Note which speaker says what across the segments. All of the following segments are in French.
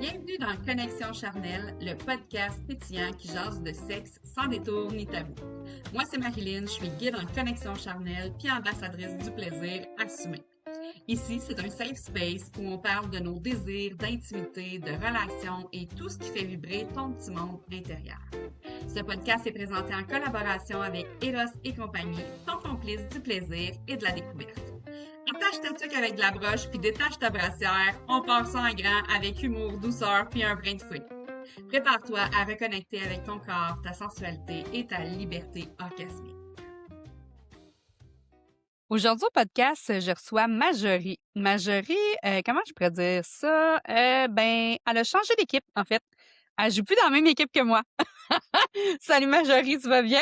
Speaker 1: Bienvenue dans Connexion charnelle, le podcast pétillant qui jase de sexe sans détour ni tabou. Moi, c'est Marilyn, je suis guide en connexion charnelle puis ambassadrice du plaisir assumé. Ici, c'est un safe space où on parle de nos désirs, d'intimité, de relations et tout ce qui fait vibrer ton petit monde intérieur. Ce podcast est présenté en collaboration avec Eros et compagnie, ton complice du plaisir et de la découverte. Attache ta tuque avec de la broche puis détache ta brassière. On part ça en grand avec humour, douceur puis un brin de fouet. Prépare-toi à reconnecter avec ton corps, ta sensualité et ta liberté orgasmique.
Speaker 2: Aujourd'hui au podcast, je reçois Marjorie. Marjorie, comment je pourrais dire ça? Elle a changé d'équipe, en fait. Elle joue plus dans la même équipe que moi. Salut Marjorie, tu vas bien?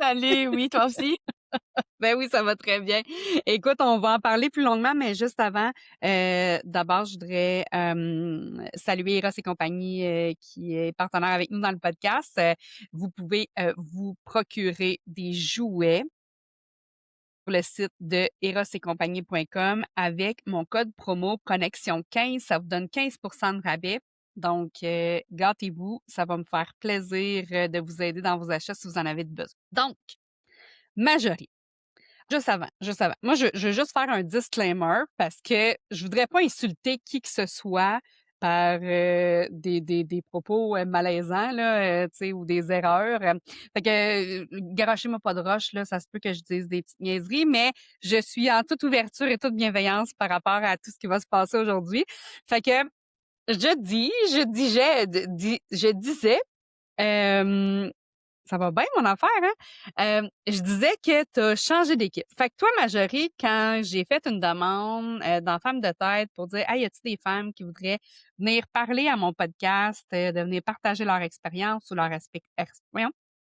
Speaker 3: Salut, oui, toi aussi.
Speaker 2: Ben oui, ça va très bien. Écoute, on va en parler plus longuement, mais juste avant, d'abord, je voudrais saluer Eros et compagnie qui est partenaire avec nous dans le podcast. Vous pouvez vous procurer des jouets sur le site de erosetcompagnie.com avec mon code promo Connexion15. Ça vous donne 15% de rabais. Donc, gâtez-vous. Ça va me faire plaisir de vous aider dans vos achats si vous en avez besoin. Donc, Marjorie. Juste avant. Moi, je veux juste faire un disclaimer parce que je voudrais pas insulter qui que ce soit par des propos malaisants, là, tu sais, ou des erreurs. Fait que, garochez-moi pas de roche, là, ça se peut que je dise des petites niaiseries, mais je suis en toute ouverture et toute bienveillance par rapport à tout ce qui va se passer aujourd'hui. Fait que, je disais, euh, ça va bien, mon affaire, hein? Je disais que tu as changé d'équipe. Fait que toi, Marjorie, quand j'ai fait une demande dans Femmes de tête pour dire, hey, y a-t-il des femmes qui voudraient venir parler à mon podcast, de venir partager leur expérience ou leur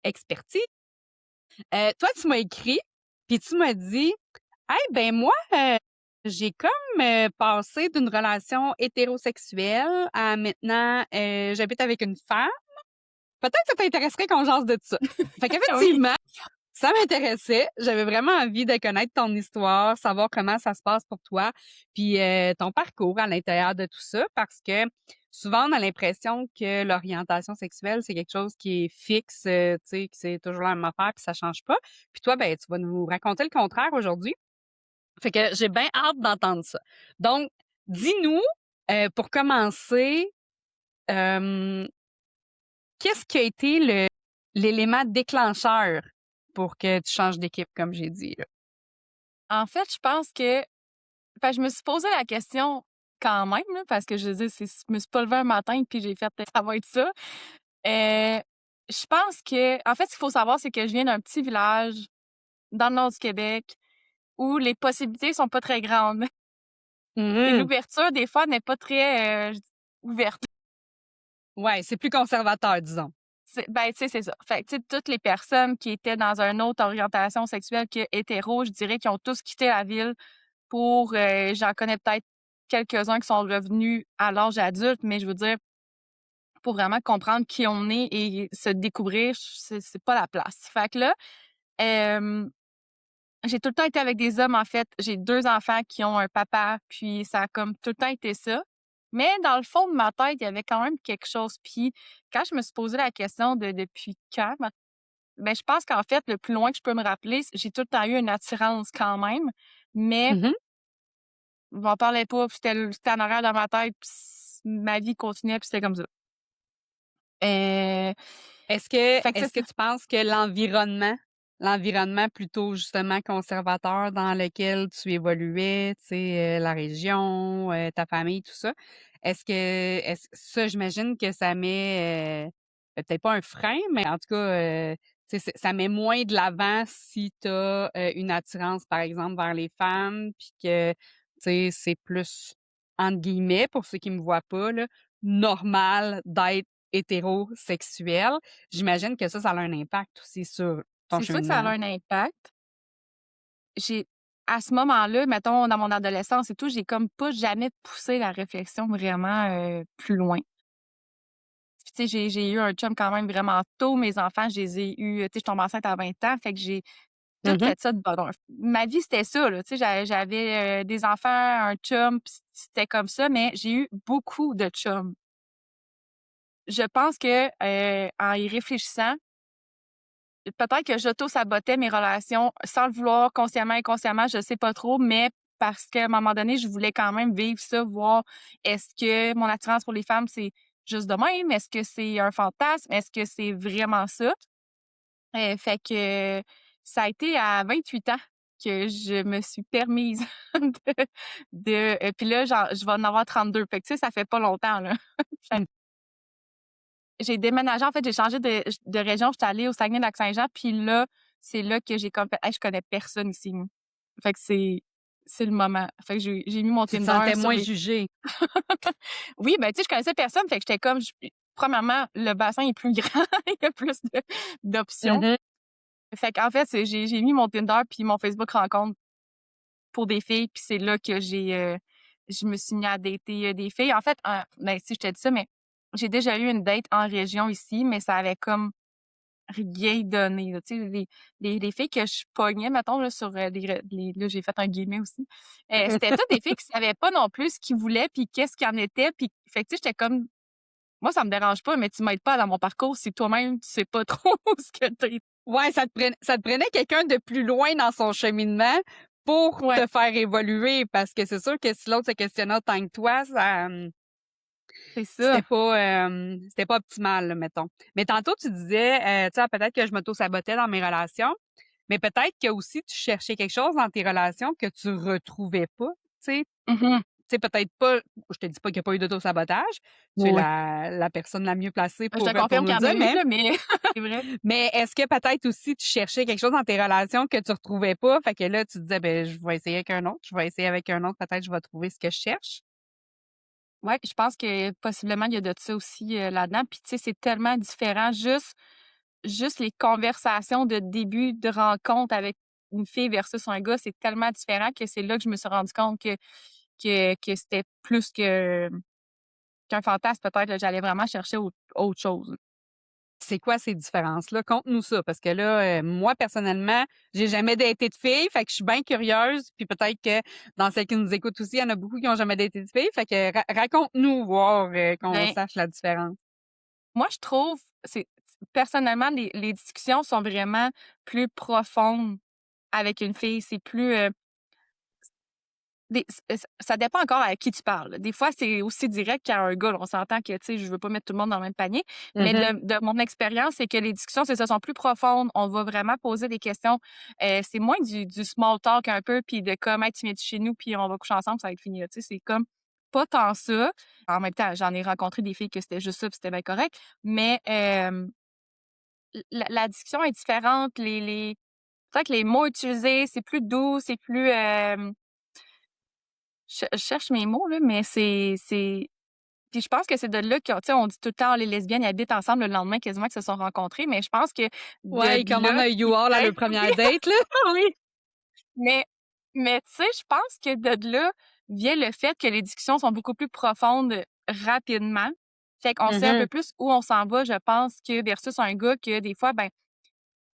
Speaker 2: expertise, toi, tu m'as écrit, puis tu m'as dit, hey, ben moi, j'ai comme passé d'une relation hétérosexuelle à maintenant, j'habite avec une femme. Peut-être que ça t'intéresserait qu'on jase de ça. Fait qu'effectivement, ça m'intéressait. J'avais vraiment envie de connaître ton histoire, savoir comment ça se passe pour toi, puis ton parcours à l'intérieur de tout ça, parce que souvent, on a l'impression que l'orientation sexuelle, c'est quelque chose qui est fixe, tu sais, que c'est toujours la même affaire, puis ça change pas. Puis toi, ben, tu vas nous raconter le contraire aujourd'hui. Fait que j'ai bien hâte d'entendre ça. Donc, dis-nous, pour commencer, euh, qu'est-ce qui a été l'élément déclencheur pour que tu changes d'équipe, comme j'ai dit, là?
Speaker 3: En fait, je pense que je me suis posé la question quand même, là, parce que je veux dire, je me suis pas levée un matin puis j'ai fait ça va être ça. Je pense que, en fait, ce qu'il faut savoir, c'est que je viens d'un petit village dans le nord du Québec où les possibilités sont pas très grandes. Et
Speaker 2: Mmh.
Speaker 3: l'ouverture, des fois, n'est pas très ouverte.
Speaker 2: Ouais, c'est plus conservateur, disons.
Speaker 3: Tu sais, c'est ça. Fait que, tu sais, toutes les personnes qui étaient dans une autre orientation sexuelle que hétéro, je dirais qu'ils ont tous quitté la ville pour, j'en connais peut-être quelques-uns qui sont revenus à l'âge adulte, mais je veux dire, pour vraiment comprendre qui on est et se découvrir, c'est pas la place. Fait que là, j'ai tout le temps été avec des hommes, en fait. J'ai 2 enfants qui ont un papa, puis ça a comme tout le temps été ça. Mais dans le fond de ma tête, il y avait quand même quelque chose. Puis quand je me suis posé la question de depuis quand, je pense qu'en fait, le plus loin que je peux me rappeler, j'ai tout le temps eu une attirance quand même, mais
Speaker 2: Mmh.
Speaker 3: je m'en parlais pas, puis c'était en arrière dans ma tête, puis ma vie continuait, puis c'était comme ça. Euh,
Speaker 2: Est-ce que
Speaker 3: fait que
Speaker 2: est-ce
Speaker 3: c'est
Speaker 2: que
Speaker 3: ça.
Speaker 2: tu penses que l'environnement plutôt justement conservateur dans lequel tu évoluais, tu sais, la région, ta famille, tout ça, est-ce ça, j'imagine que ça met, peut-être pas un frein, mais en tout cas, tu sais, ça met moins de l'avant si tu as, une attirance, par exemple, vers les femmes, puis que, tu sais, c'est plus, entre guillemets, pour ceux qui me voient pas, là, normal d'être hétérosexuel. J'imagine que ça a un impact aussi sur ton
Speaker 3: C'est sûr que ça a
Speaker 2: cheminement.
Speaker 3: un impact. J'ai À ce moment-là, mettons dans mon adolescence et tout, j'ai comme pas jamais poussé la réflexion vraiment plus loin. Puis tu sais, j'ai eu un chum quand même vraiment tôt. Mes enfants, je les ai eus, tu sais, je tombe enceinte à 20 ans, fait que j'ai tout
Speaker 2: Mmh.
Speaker 3: fait ça de bonheur. Ma vie, c'était ça, là, tu sais, j'avais des enfants, un chum, puis c'était comme ça, mais j'ai eu beaucoup de chums. je pense que, en y réfléchissant, peut-être que j'auto-sabotais mes relations sans le vouloir, consciemment, inconsciemment, je sais pas trop, mais parce qu'à un moment donné, je voulais quand même vivre ça, voir est-ce que mon attirance pour les femmes, c'est juste de même? Est-ce que c'est un fantasme? Est-ce que c'est vraiment ça? Fait que ça a été à 28 ans que je me suis permise puis là, genre, je vais en avoir 32. Fait que, tu sais, ça fait pas longtemps, là. Fait que
Speaker 2: Mmh.
Speaker 3: j'ai déménagé, en fait, j'ai changé de région. J'étais allée au Saguenay-Lac-Saint-Jean, puis là, c'est là que j'ai comme fait: «Hey, je connais personne ici, moi». Fait que c'est le moment. Fait que j'ai mis mon
Speaker 2: Tu te
Speaker 3: Tinder
Speaker 2: sentais
Speaker 3: sur
Speaker 2: moins
Speaker 3: les
Speaker 2: jugée.
Speaker 3: oui, ben, tu sais, je connaissais personne, fait que j'étais comme premièrement, le bassin est plus grand, il y a plus d'options.
Speaker 2: Mmh.
Speaker 3: Fait qu'en fait, j'ai mis mon Tinder puis mon Facebook rencontre pour des filles, puis c'est là que je me suis mis à dater, des filles. En fait, ben, si je te dis ça, mais j'ai déjà eu une date en région ici, mais ça avait comme rien donné, là. Tu sais, les filles que je pognais, mettons, là, sur, là, j'ai fait un guillemet aussi. C'était toutes des filles qui savaient pas non plus ce qu'ils voulaient puis qu'est-ce qu'il en était, puis fait que, tu sais, j'étais comme: «Moi, ça me dérange pas, mais tu m'aides pas dans mon parcours si toi-même tu sais pas trop ce que tu
Speaker 2: Ouais, ça te prenait quelqu'un de plus loin dans son cheminement pour
Speaker 3: ouais,
Speaker 2: te faire évoluer parce que c'est sûr que si l'autre se questionnait autant que toi, ça,
Speaker 3: c'est
Speaker 2: c'était
Speaker 3: ça.
Speaker 2: pas, c'était pas optimal, là, mettons. Mais tantôt, tu disais, tu sais, peut-être que je m'auto-sabotais dans mes relations, mais peut-être que aussi tu cherchais quelque chose dans tes relations que tu retrouvais pas, tu sais?
Speaker 3: Mmh.
Speaker 2: Tu sais, peut-être pas je te dis pas qu'il y a pas eu d'auto-sabotage, tu es
Speaker 3: Ouais.
Speaker 2: la personne la mieux placée
Speaker 3: Je
Speaker 2: pour,
Speaker 3: te
Speaker 2: pour
Speaker 3: confirme
Speaker 2: nous
Speaker 3: qu'il
Speaker 2: le
Speaker 3: y en a
Speaker 2: dire,
Speaker 3: eu, là, mais c'est vrai.
Speaker 2: mais est-ce que peut-être aussi tu cherchais quelque chose dans tes relations que tu retrouvais pas? Fait que là, tu te disais: «Ben, je vais essayer avec un autre, je vais essayer avec un autre, peut-être je vais trouver ce que je cherche».
Speaker 3: Ouais, je pense que possiblement il y a de ça aussi, là-dedans. Puis tu sais, c'est tellement différent. Juste les conversations de début de rencontre avec une fille versus un gars, c'est tellement différent que c'est là que je me suis rendu compte que c'était plus qu'un fantasme peut-être, là. J'allais vraiment chercher autre chose.
Speaker 2: C'est quoi ces différences-là? Conte-nous ça, parce que là, moi, personnellement, j'ai jamais daté de fille, fait que je suis bien curieuse, puis peut-être que dans celles qui nous écoutent aussi, il y en a beaucoup qui ont jamais daté de fille, fait que raconte-nous, voir, qu'on
Speaker 3: Ben,
Speaker 2: sache la différence.
Speaker 3: moi, je trouve, c'est personnellement, les discussions sont vraiment plus profondes avec une fille. C'est plus, ça dépend encore à qui tu parles. Des fois, c'est aussi direct qu'à un gars, là. On s'entend que, tu sais, je veux pas mettre tout le monde dans le même panier, mais
Speaker 2: Mhm.
Speaker 3: de mon expérience, c'est que les discussions, c'est ça, sont plus profondes. On va vraiment poser des questions. C'est moins du small talk un peu, puis de comme: «Hey, tu viens-tu chez nous, puis on va coucher ensemble, ça va être fini», là. Tu sais, c'est comme pas tant ça. En même temps, j'en ai rencontré des filles que c'était juste ça, puis c'était bien correct, mais la discussion est différente. C'est vrai que les mots utilisés, c'est plus doux, c'est plus, je cherche mes mots, là, mais c'est puis je pense que c'est de là que, tu sais, on dit tout le temps: «Ah, les lesbiennes, ils habitent ensemble», le lendemain quasiment qu'ils se sont rencontrés, mais je pense que
Speaker 2: Ouais,
Speaker 3: de
Speaker 2: comment on
Speaker 3: là
Speaker 2: a
Speaker 3: qui
Speaker 2: you all à
Speaker 3: vient
Speaker 2: leur première date, là?
Speaker 3: oui, mais tu sais, je pense que de là vient le fait que les discussions sont beaucoup plus profondes rapidement. Fait qu'on sait un peu
Speaker 2: Mhm.
Speaker 3: plus où on s'en va, je pense, que versus un gars que des fois, ben,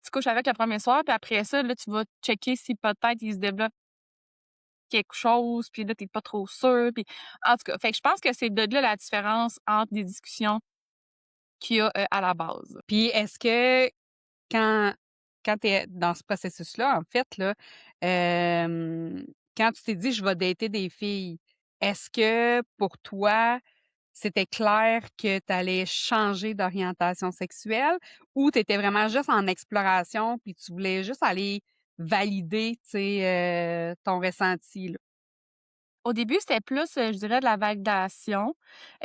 Speaker 3: tu couches avec le premier soir, puis après ça, là, tu vas checker si peut-être il se développe quelque chose, puis là, tu pas trop sûr, puis en tout cas, fait que je pense que c'est de là la différence entre des discussions qu'il y a, à la base.
Speaker 2: Puis est-ce que quand quand tu es dans ce processus-là, en fait, là, quand tu t'es dit: «Je vais dater des filles», est-ce que pour toi, c'était clair que tu allais changer d'orientation sexuelle ou tu étais vraiment juste en exploration puis tu voulais juste aller valider, tu sais, ton ressenti, là?
Speaker 3: Au début, c'était plus, je dirais de la validation,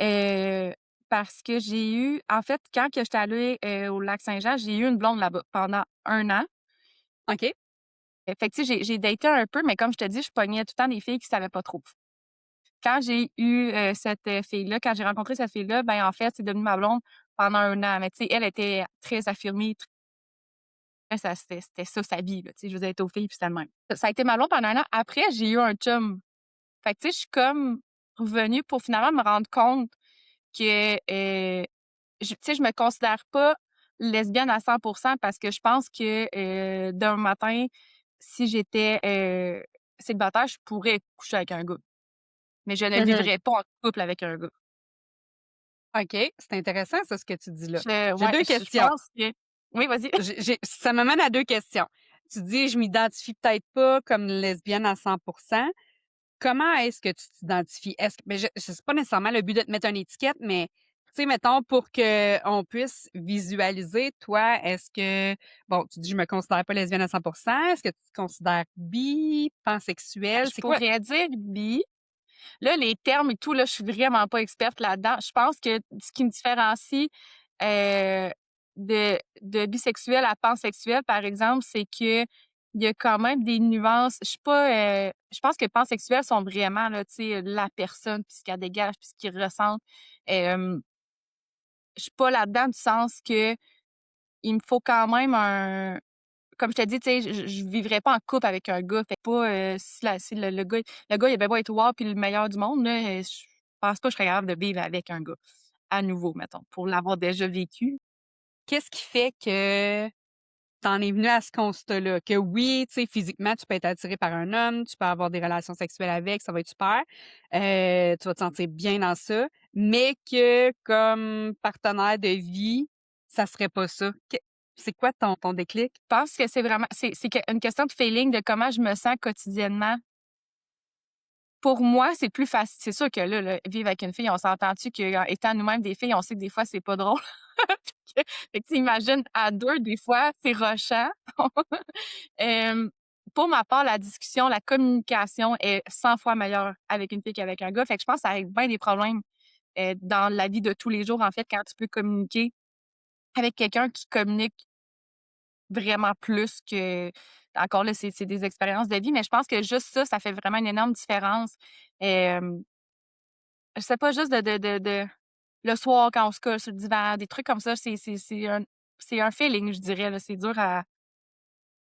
Speaker 3: heu, parce que j'ai eu en fait, quand que j'étais allée, au Lac-Saint-Jean, j'ai eu une blonde là-bas pendant 1 an.
Speaker 2: OK.
Speaker 3: Fait que tu sais, j'ai daté un peu, mais comme je te dis, je pognais tout le temps des filles qui savaient pas trop. Quand j'ai eu, cette, fille-là, quand j'ai rencontré cette fille-là, ben, en fait, c'est devenu ma blonde pendant 1 an. Mais tu sais, elle était très affirmée, ça c'était ça sa vie, là, tu sais, je veux dire, elle était aux filles puis c'était le même. Ça a été ma blonde pendant 1 an. Après, j'ai eu un chum. Fait que tu sais, je suis comme revenue pour finalement me rendre compte que, tu sais, je me considère pas lesbienne à 100 parce que je pense que, d'un matin, si j'étais, célibataire, je pourrais coucher avec un gars. Mais je ne
Speaker 2: Mmh.
Speaker 3: vivrais pas en couple avec un gars.
Speaker 2: OK, c'est intéressant ça, ce que tu dis là. J'ai
Speaker 3: Ouais,
Speaker 2: 2
Speaker 3: je
Speaker 2: questions.
Speaker 3: pense que oui, vas-y.
Speaker 2: Ça m'amène à 2 questions. Tu dis: «Je m'identifie peut-être pas comme lesbienne à 100. Comment est-ce que tu t'identifies? Est-ce que ben, je c'est pas nécessairement le but de te mettre une étiquette, mais tu sais, mettons, pour qu'on puisse visualiser, toi, est-ce que bon, tu dis: «Je me considère pas lesbienne à 100. Est-ce que tu te considères bi, pansexuelle?
Speaker 3: Je
Speaker 2: C'est quoi?
Speaker 3: pourrais dire bi. Là, les termes et tout, là, je suis vraiment pas experte là-dedans. Je pense que ce qui me différencie, heu, de bisexuel à pansexuel, par exemple, c'est que il y a quand même des nuances. Je suis pas, je pense que pansexuels sont vraiment, là, tu sais, la personne, puis ce qu'elle dégage, puis ce qu'ils ressentent. Je suis pas là-dedans du sens que il me faut quand même un comme je te dis, tu sais, je vivrais pas en couple avec un gars. Fait que pas, si le gars, il avait beau être wow puis le meilleur du monde, là, je pense pas que je serais capable de vivre avec un gars, à nouveau, mettons, pour l'avoir déjà vécu.
Speaker 2: Qu'est-ce qui fait que t'en es venu à ce constat-là? Que oui, tu sais, physiquement, tu peux être attiré par un homme, tu peux avoir des relations sexuelles avec, ça va être super. Tu vas te sentir bien dans ça, mais que comme partenaire de vie, ça serait pas ça. C'est quoi ton déclic?
Speaker 3: Je pense que c'est vraiment une question de feeling, de comment je me sens quotidiennement. Pour moi, c'est plus facile. C'est sûr que là, vivre avec une fille, on s'entend-tu qu'étant nous-mêmes des filles, on sait que des fois, c'est pas drôle. Fait que tu imagines à 2 des fois, c'est rushant. Hem, pour ma part, la discussion, la communication est 100 fois meilleure avec une fille qu'avec un gars. Fait que je pense que ça règle bien des problèmes, dans la vie de tous les jours, en fait, quand tu peux communiquer avec quelqu'un qui communique vraiment plus que encore là, c'est des expériences de vie, mais je pense que juste ça, ça fait vraiment une énorme différence. Hem, je sais pas, juste de le soir quand on se colle sur le divan, des trucs comme ça, c'est un feeling, je dirais, là. C'est dur à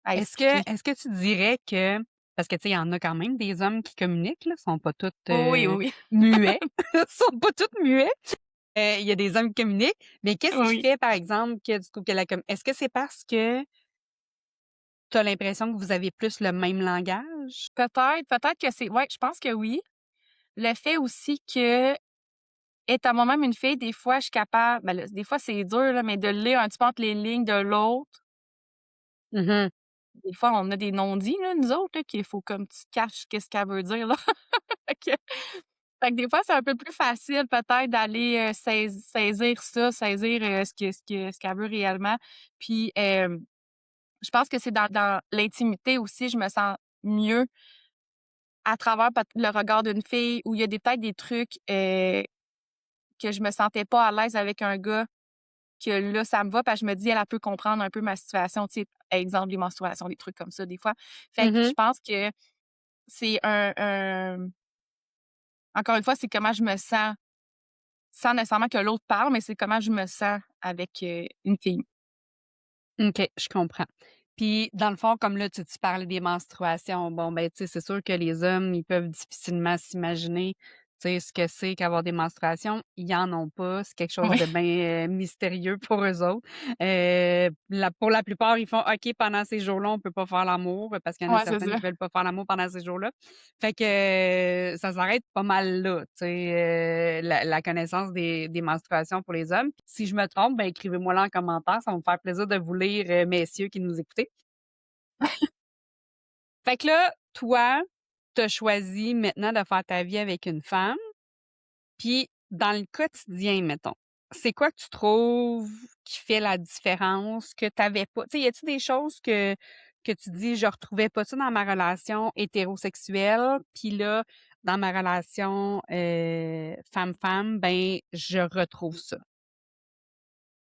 Speaker 2: Est-ce que
Speaker 3: expliquer.
Speaker 2: est-ce que tu dirais que parce que tu sais, il y en a quand même des hommes qui communiquent, là, sont pas tous
Speaker 3: Oui, oui, oui.
Speaker 2: muets, sont pas tous muets. Il y a des hommes qui communiquent, mais qu'est-ce qui
Speaker 3: Oui.
Speaker 2: fait, par exemple, que tu trouves que est-ce que c'est parce que tu as l'impression que vous avez plus le même langage?
Speaker 3: Peut-être que c'est ouais, je pense que oui. Le fait aussi que, étant moi-même une fille, des fois, je suis capable ben là, des fois, c'est dur, là, mais de lire un petit peu entre les lignes de l'autre.
Speaker 2: Mmh.
Speaker 3: Des fois, on a des non-dits, là, nous autres, là, qu'il faut comme tu caches qu'est-ce qu'elle veut dire, là. Fait que fait que des fois, c'est un peu plus facile peut-être d'aller, saisir ça, saisir, ce qu'elle veut réellement. Puis, je pense que c'est dans l'intimité aussi, je me sens mieux à travers le regard d'une fille où il y a peut-être des trucs, que je me sentais pas à l'aise avec un gars, que là, ça me va parce que je me dis: «Elle peut comprendre un peu ma situation», tu sais, exemple, les menstruations, des trucs comme ça, des fois. Fait que je
Speaker 2: Mmh.
Speaker 3: pense que c'est encore une fois, c'est comment je me sens, sans nécessairement que l'autre parle, mais c'est comment je me sens avec, une fille.
Speaker 2: OK, je comprends. Puis, dans le fond, comme là, tu parlais des menstruations, bon, ben, tu sais, c'est sûr que les hommes, ils peuvent difficilement s'imaginer, tu sais, ce que c'est qu'avoir des menstruations. Ils en ont pas. C'est quelque chose
Speaker 3: Oui.
Speaker 2: de bien mystérieux pour eux autres. Pour la plupart, ils font OK, pendant ces jours-là, on peut pas faire l'amour parce qu'il y en a
Speaker 3: Ouais, c'est
Speaker 2: certaines
Speaker 3: ça.
Speaker 2: qui veulent pas faire l'amour pendant ces jours-là. Fait que ça s'arrête pas mal là, tu sais, la connaissance des menstruations pour les hommes. Si je me trompe, ben écrivez-moi là en commentaire, ça va me faire plaisir de vous lire, messieurs qui nous écoutez. Fait que là, toi, tu as choisi maintenant de faire ta vie avec une femme, puis dans le quotidien, mettons, c'est quoi que tu trouves qui fait la différence que tu avais pas? Tu sais, y a-t-il des choses que tu dis: «Je retrouvais pas ça dans ma relation hétérosexuelle, puis là, dans ma relation, femme-femme, ben, je retrouve ça»?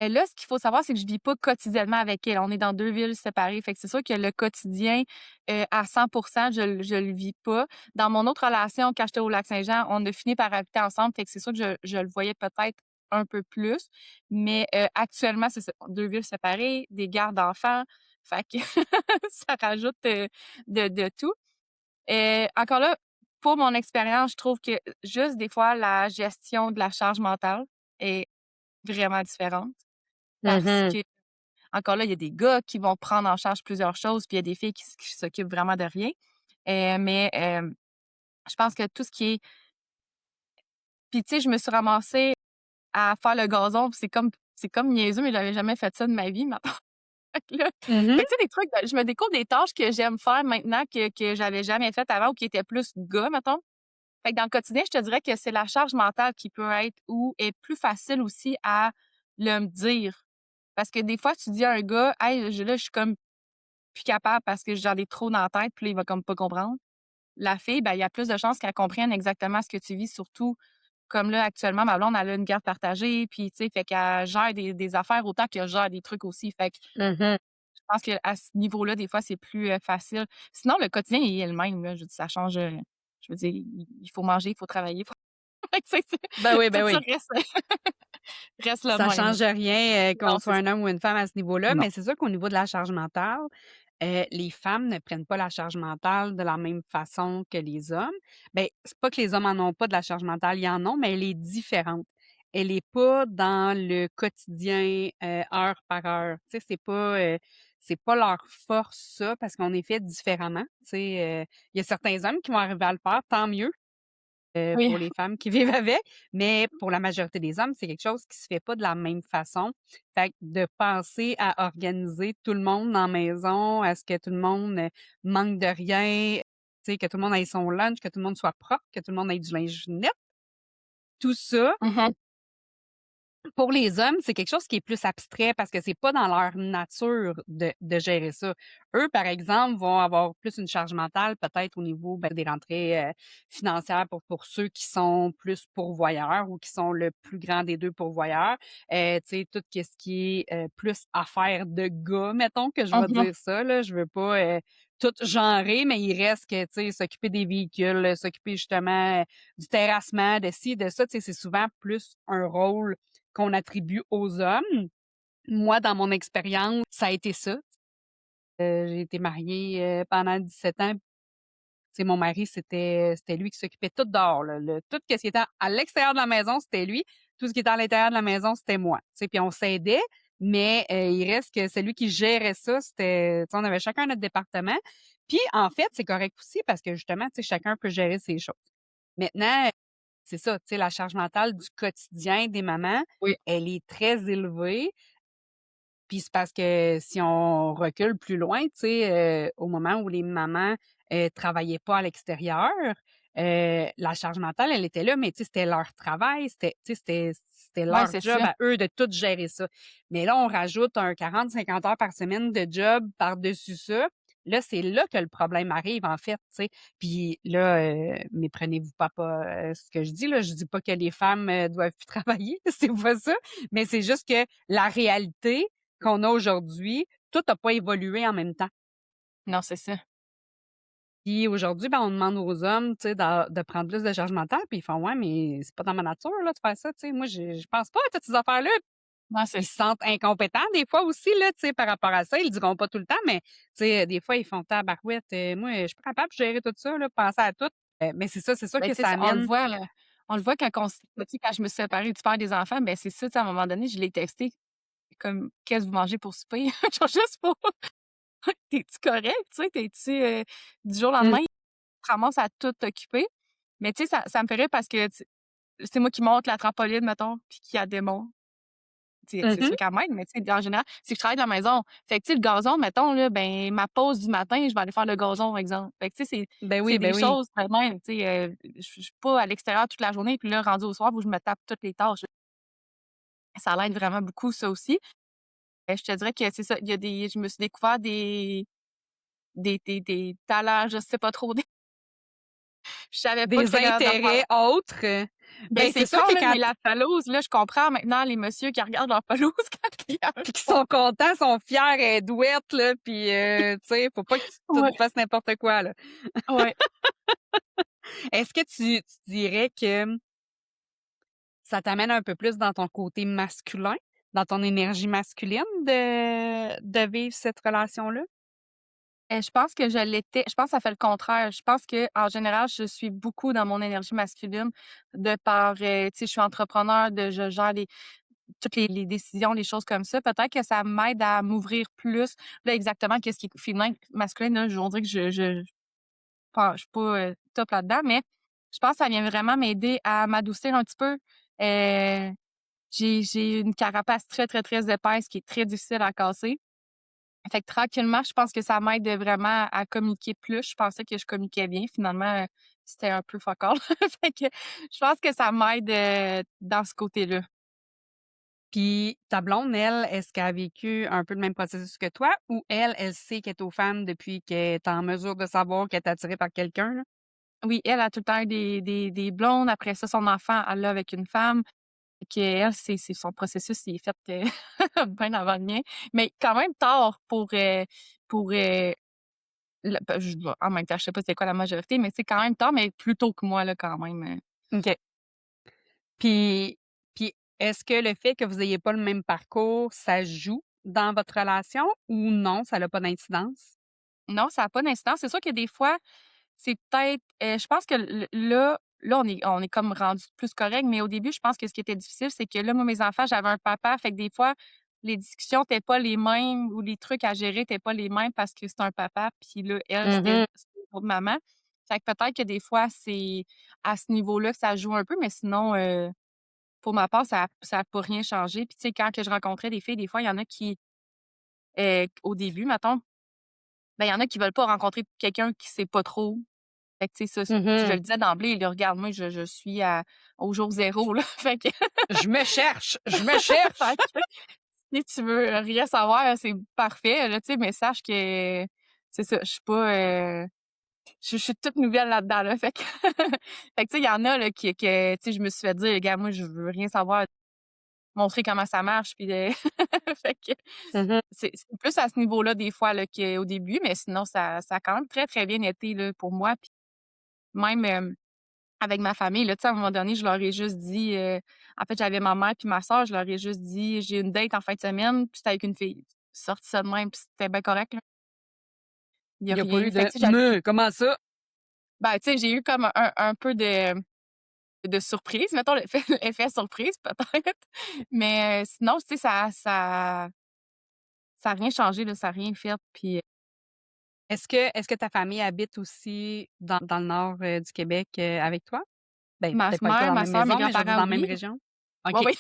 Speaker 3: Et là, ce qu'il faut savoir, c'est que je vis pas quotidiennement avec elle. On est dans 2 villes séparées. Fait que c'est sûr que le quotidien, à 100 je le vis pas. Dans mon autre relation, quand j'étais au Lac-Saint-Jean, on a fini par habiter ensemble. Fait que c'est sûr que je le voyais peut-être un peu plus. Mais, actuellement, c'est ça, 2 villes séparées, des gardes d'enfants. Fait que ça rajoute, de tout. Encore là, pour mon expérience, je trouve que juste des fois, la gestion de la charge mentale est vraiment différente. Parce
Speaker 2: Mmh.
Speaker 3: que, encore là, il y a des gars qui vont prendre en charge plusieurs choses, puis il y a des filles qui s'occupent vraiment de rien. Mais, je pense que tout ce qui est puis tu sais, je me suis ramassée à faire le gazon, puis c'est comme niaiseux, mais j'avais jamais fait ça de ma vie, mettons. Fait que là
Speaker 2: Mhm.
Speaker 3: fait que tu sais, des trucs je me découvre des tâches que j'aime faire maintenant que j'avais jamais faites avant ou qui étaient plus gars, mettons. Fait que dans le quotidien, je te dirais que c'est la charge mentale qui peut être ou est plus facile aussi à le me dire. Parce que des fois, tu dis à un gars: «Hey, je suis comme plus capable parce que j'en ai trop dans la tête», puis là, il va comme pas comprendre. La fille, ben, il y a plus de chances qu'elle comprenne exactement ce que tu vis, surtout comme là, actuellement, ma blonde, elle a une garde partagée, puis tu sais, fait qu'elle gère des affaires autant qu'elle gère des trucs aussi. Fait que
Speaker 2: Mhm.
Speaker 3: je pense qu'à ce niveau-là, des fois, c'est plus, facile. Sinon, le quotidien, il est le même, là. Je veux dire, ça change, je veux dire, il faut manger, il faut travailler, faut fait que
Speaker 2: Ben oui,
Speaker 3: tout
Speaker 2: ben
Speaker 3: ça
Speaker 2: oui.
Speaker 3: reste le
Speaker 2: Ça
Speaker 3: même, là.
Speaker 2: change rien qu'on
Speaker 3: Non,
Speaker 2: soit
Speaker 3: c'est
Speaker 2: un homme ou une femme à ce niveau-là,
Speaker 3: non.
Speaker 2: mais c'est sûr qu'au niveau de la charge mentale, les femmes ne prennent pas la charge mentale de la même façon que les hommes. Ben, c'est pas que les hommes en ont pas de la charge mentale, ils en ont, mais elle est différente. Elle est pas dans le quotidien, heure par heure. Tu sais, c'est pas leur force ça, parce qu'on est fait différemment. Tu sais, il y a certains hommes qui vont arriver à le faire, tant mieux.
Speaker 3: Oui.
Speaker 2: Pour les femmes qui vivent avec, mais pour la majorité des hommes, c'est quelque chose qui se fait pas de la même façon. Fait que de penser à organiser tout le monde dans la maison, à ce que tout le monde, manque de rien, tu sais, que tout le monde ait son lunch, que tout le monde soit propre, que tout le monde ait du linge net, tout ça,
Speaker 3: Mmh.
Speaker 2: pour les hommes, c'est quelque chose qui est plus abstrait parce que c'est pas dans leur nature de gérer ça. Eux, par exemple, vont avoir plus une charge mentale, peut-être au niveau, ben, des rentrées, financières pour ceux qui sont plus pourvoyeurs ou qui sont le plus grand des 2 pourvoyeurs. Tu sais, tout ce qui est, plus affaires de gars, mettons que je vais
Speaker 3: Mmh.
Speaker 2: dire ça, là. Je veux pas, tout genrer, mais il reste que, tu sais, s'occuper des véhicules, s'occuper justement, du terrassement, de ci, de ça, tu sais, c'est souvent plus un rôle qu'on attribue aux hommes. Moi, dans mon expérience, ça a été ça. J'ai été mariée, pendant 17 ans. Tu sais, mon mari, c'était lui qui s'occupait tout dehors, là. Tout ce qui était à l'extérieur de la maison, c'était lui. Tout ce qui était à l'intérieur de la maison, c'était moi. Tu sais, puis on s'aidait, mais il reste que celui qui gérait ça, c'était tu sais, on avait chacun notre département. Puis en fait, c'est correct aussi parce que justement, tu sais, chacun peut gérer ses choses. Maintenant, c'est ça, tu sais, la charge mentale du quotidien des mamans,
Speaker 3: Oui.
Speaker 2: elle est très élevée. Puis c'est parce que si on recule plus loin, tu sais, au moment où les mamans, travaillaient pas à l'extérieur, la charge mentale, elle était là, mais tu sais, c'était leur travail, tu sais, c'était
Speaker 3: Ouais,
Speaker 2: leur
Speaker 3: c'est
Speaker 2: job
Speaker 3: ça.
Speaker 2: à eux de tout gérer ça. Mais là, on rajoute un 40-50 heures par semaine de job par-dessus ça. Là, c'est là que le problème arrive, en fait, tu sais. Puis là, méprenez-vous pas, ce que je dis, là. Je dis pas que les femmes, doivent plus travailler, c'est pas ça. Mais c'est juste que la réalité qu'on a aujourd'hui, tout a pas évolué en même temps.
Speaker 3: Non, c'est ça.
Speaker 2: Puis aujourd'hui, ben, on demande aux hommes, tu sais, de prendre plus de charge mentale, puis ils font: «Ouais, mais c'est pas dans ma nature, là, de faire ça, tu sais. Moi, je pense pas à toutes ces affaires-là».
Speaker 3: Non, c'est
Speaker 2: Ils se sentent incompétents des fois aussi, là, tu sais, par rapport à ça. Ils le diront pas tout le temps, mais tu sais, des fois, ils font: «Tabarouette, moi, je suis pas capable de gérer tout ça, là, penser à tout». Mais c'est ça
Speaker 3: ben,
Speaker 2: que
Speaker 3: tu sais,
Speaker 2: ça
Speaker 3: on le
Speaker 2: amène.
Speaker 3: voit, là. On le voit quand on s tu sais, quand je me suis séparée du père des enfants, ben, c'est ça, tu sais, à un moment donné, je l'ai texté comme: «Qu'est-ce que vous mangez pour souper?» Genre juste pour «T'es-tu correct?» Tu sais, «T'es-tu, du jour au
Speaker 2: Mmh.
Speaker 3: lendemain, il te ramasse à tout t'occuper». Mais tu sais, ça me fait rire parce que c'est moi qui monte la trampoline, mettons, puis qui la démonte. Tu sais,
Speaker 2: Mmh
Speaker 3: c'est
Speaker 2: mh.
Speaker 3: sûr qu'elle m'aide, mais tu sais, en général, c'est que je travaille de la maison. Fait que, tu sais, le gazon, mettons, là, ben, ma pause du matin, je vais aller faire le gazon, par exemple. Fait que, tu sais,
Speaker 2: Ben
Speaker 3: c'est
Speaker 2: oui,
Speaker 3: des
Speaker 2: ben oui.
Speaker 3: choses quand même, tu sais, je suis pas à l'extérieur toute la journée, puis là, rendu au soir, faut que je me tape toutes les tâches. Ça l'aide vraiment beaucoup, ça aussi. Je te dirais que c'est ça, il y a des je me suis découvert des talents, je sais pas trop, je savais pas que
Speaker 2: Des
Speaker 3: j'étais capable d'en faire.
Speaker 2: intérêts autres,
Speaker 3: Ben,
Speaker 2: ben,
Speaker 3: c'est
Speaker 2: c'est sûr
Speaker 3: con,
Speaker 2: que
Speaker 3: là,
Speaker 2: quand
Speaker 3: mais la pelouse, là, je comprends maintenant les messieurs qui regardent leur pelouse quand il y a un
Speaker 2: puis qui
Speaker 3: pont.
Speaker 2: sont contents, sont fiers, elle est douette, là, puis tu sais, faut pas que tu
Speaker 3: Ouais,
Speaker 2: fasses n'importe quoi, là.
Speaker 3: ouais.
Speaker 2: Est-ce que tu dirais que ça t'amène un peu plus dans ton côté masculin, dans ton énergie masculine de vivre cette relation-là?
Speaker 3: Je pense que je l'étais. Je pense que ça fait le contraire. Je pense que en général, je suis beaucoup dans mon énergie masculine de par, tu sais, je suis entrepreneur, je gère toutes les décisions, les choses comme ça. Peut-être que ça m'aide à m'ouvrir plus. Là, exactement, qu'est-ce qui est féminin, masculin, là, on dirait que je suis pas, top là-dedans, mais je pense que ça vient vraiment m'aider à m'adoucir un petit peu. j'ai une carapace très, très, très épaisse qui est très difficile à casser. Fait que tranquillement, je pense que ça m'aide vraiment à communiquer plus. Je pensais que je communiquais bien. Finalement, c'était un peu fuck all. Fait que je pense que ça m'aide, dans ce côté-là.
Speaker 2: Puis ta blonde, elle, est-ce qu'elle a vécu un peu le même processus que toi ou elle sait qu'elle est aux femmes depuis qu'elle est en mesure de savoir qu'elle est attirée par quelqu'un, là?
Speaker 3: Oui, elle a tout le temps eu des blondes. Après ça, son enfant, elle l'a avec une femme. Fait qu'elle, c'est son processus, il est fait, bien avant le mien. Mais quand même tard pour, le je en même temps, je sais pas c'est quoi la majorité, mais c'est quand même tard, mais plus tôt que moi, là, quand même,
Speaker 2: OK. Puis puis est-ce que le fait que vous ayez pas le même parcours, ça joue dans votre relation ou non, ça a pas d'incidence?
Speaker 3: Non, ça a pas d'incidence. C'est sûr que des fois, c'est peut-être, je pense que là, on est comme rendu plus correct, mais au début, je pense que ce qui était difficile, c'est que là, moi, mes enfants, j'avais un papa, fait que des fois, les discussions étaient pas les mêmes ou les trucs à gérer étaient pas les mêmes parce que c'est un papa, puis là, elle,
Speaker 2: Mmh.
Speaker 3: c'était une autre maman. Fait que peut-être que des fois, c'est à ce niveau-là que ça joue un peu, mais sinon, pour ma part, ça a pas rien changé. Puis tu sais, quand que je rencontrais des filles, des fois, il y en a qui, au début, mettons, ben, il y en a qui veulent pas rencontrer quelqu'un qui sait pas trop. Fait que, tu sais, ça, puis je
Speaker 2: Mmh.
Speaker 3: le disais d'emblée, là: «Regarde, moi, je suis au jour zéro là». Fait que
Speaker 2: Je me cherche, je me cherche!
Speaker 3: fait que si tu veux rien savoir, c'est parfait, là, tu sais, mais sache que c'est ça, je suis pas, je suis toute nouvelle là-dedans, là. Fait que fait que, tu sais, il y en a, là, que, tu sais, je me suis fait dire: «Regarde, moi, je veux rien savoir, montrer comment ça marche», puis fait que
Speaker 2: Mmh.
Speaker 3: c'est plus à ce niveau-là, des fois, là, qu'au début, mais sinon, ça a quand même très, très bien été, là, pour moi. Puis même, avec ma famille, là, tu sais, à un moment donné, je leur ai juste dit, en fait, j'avais ma mère puis ma sœur, je leur ai juste dit: «J'ai une date en fin de semaine», puis c'était avec une fille. Sorti ça de même, puis c'était bien correct, là. Il y a
Speaker 2: Il y a
Speaker 3: rien
Speaker 2: pas
Speaker 3: eu.
Speaker 2: eu
Speaker 3: Fait
Speaker 2: de:
Speaker 3: que, tu sais,
Speaker 2: «Mais comment ça?»
Speaker 3: ben, tu sais, j'ai eu comme un peu de surprise, mettons, l'effet l'effet surprise peut-être. Mais, sinon, tu sais, ça a rien changé, là, ça a rien fait, puis
Speaker 2: Est-ce que ta famille habite aussi dans le nord, du Québec, avec toi? Ben,
Speaker 3: ma
Speaker 2: peut-être pas
Speaker 3: mère,
Speaker 2: dans la
Speaker 3: ma
Speaker 2: même
Speaker 3: sœur, mes
Speaker 2: maison, mais je veux dire
Speaker 3: grands-parents,
Speaker 2: dans la même
Speaker 3: oui.
Speaker 2: région?
Speaker 3: Oui,
Speaker 2: OK.
Speaker 3: oui.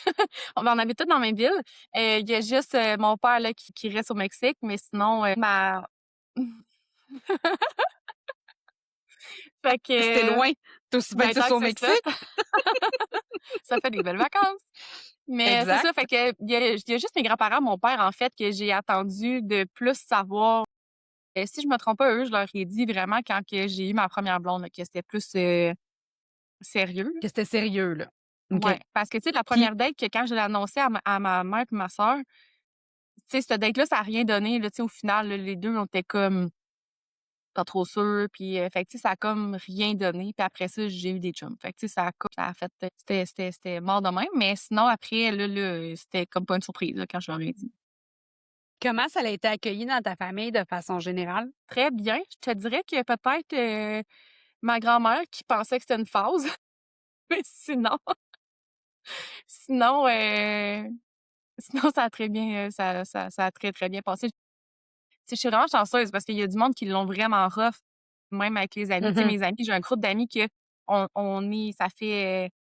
Speaker 3: On habite tous dans la même ville. Il y a juste, mon père, là, qui reste au Mexique, mais sinon, ma fait
Speaker 2: C'était
Speaker 3: que,
Speaker 2: loin. Tu aussi bien
Speaker 3: ben,
Speaker 2: que ce
Speaker 3: tant
Speaker 2: soit
Speaker 3: que
Speaker 2: au
Speaker 3: c'est ça,
Speaker 2: Mexique.
Speaker 3: ça fait des belles vacances. Mais c'est ça,
Speaker 2: Exact.
Speaker 3: fait que il y a juste mes grands-parents, mon père, en fait, que j'ai attendu de plus savoir. Si je me trompe pas, eux, je leur ai dit vraiment quand que j'ai eu ma première blonde, là, que c'était plus, sérieux.
Speaker 2: Que c'était sérieux, là. OK.
Speaker 3: Ouais, parce que, tu sais, la
Speaker 2: Puis
Speaker 3: première date que quand je l'ai annoncé à ma mère et ma sœur, tu sais, cette date-là, ça a rien donné, là, tu sais, au final, là, les 2 on était comme pas trop sûrs, puis, fait que, tu sais, ça a comme rien donné, puis après ça, j'ai eu des chums. Fait que, tu sais, ça a fait, c'était mort de même, mais sinon après, là, c'était comme pas une surprise, là, quand je leur ai dit.
Speaker 2: comment ça a été accueilli dans ta famille de façon générale?
Speaker 3: Très bien, je te dirais que peut-être, ma grand-mère qui pensait que c'était une phase, mais sinon, sinon ça a très bien, ça a très, très bien passé. Tu sais, je suis vraiment chanceuse parce qu'il y a du monde qui l'ont vraiment rough, même avec les amis. Tu sais,
Speaker 2: Mmh.
Speaker 3: mes amis, j'ai un groupe d'amis que on est ça fait,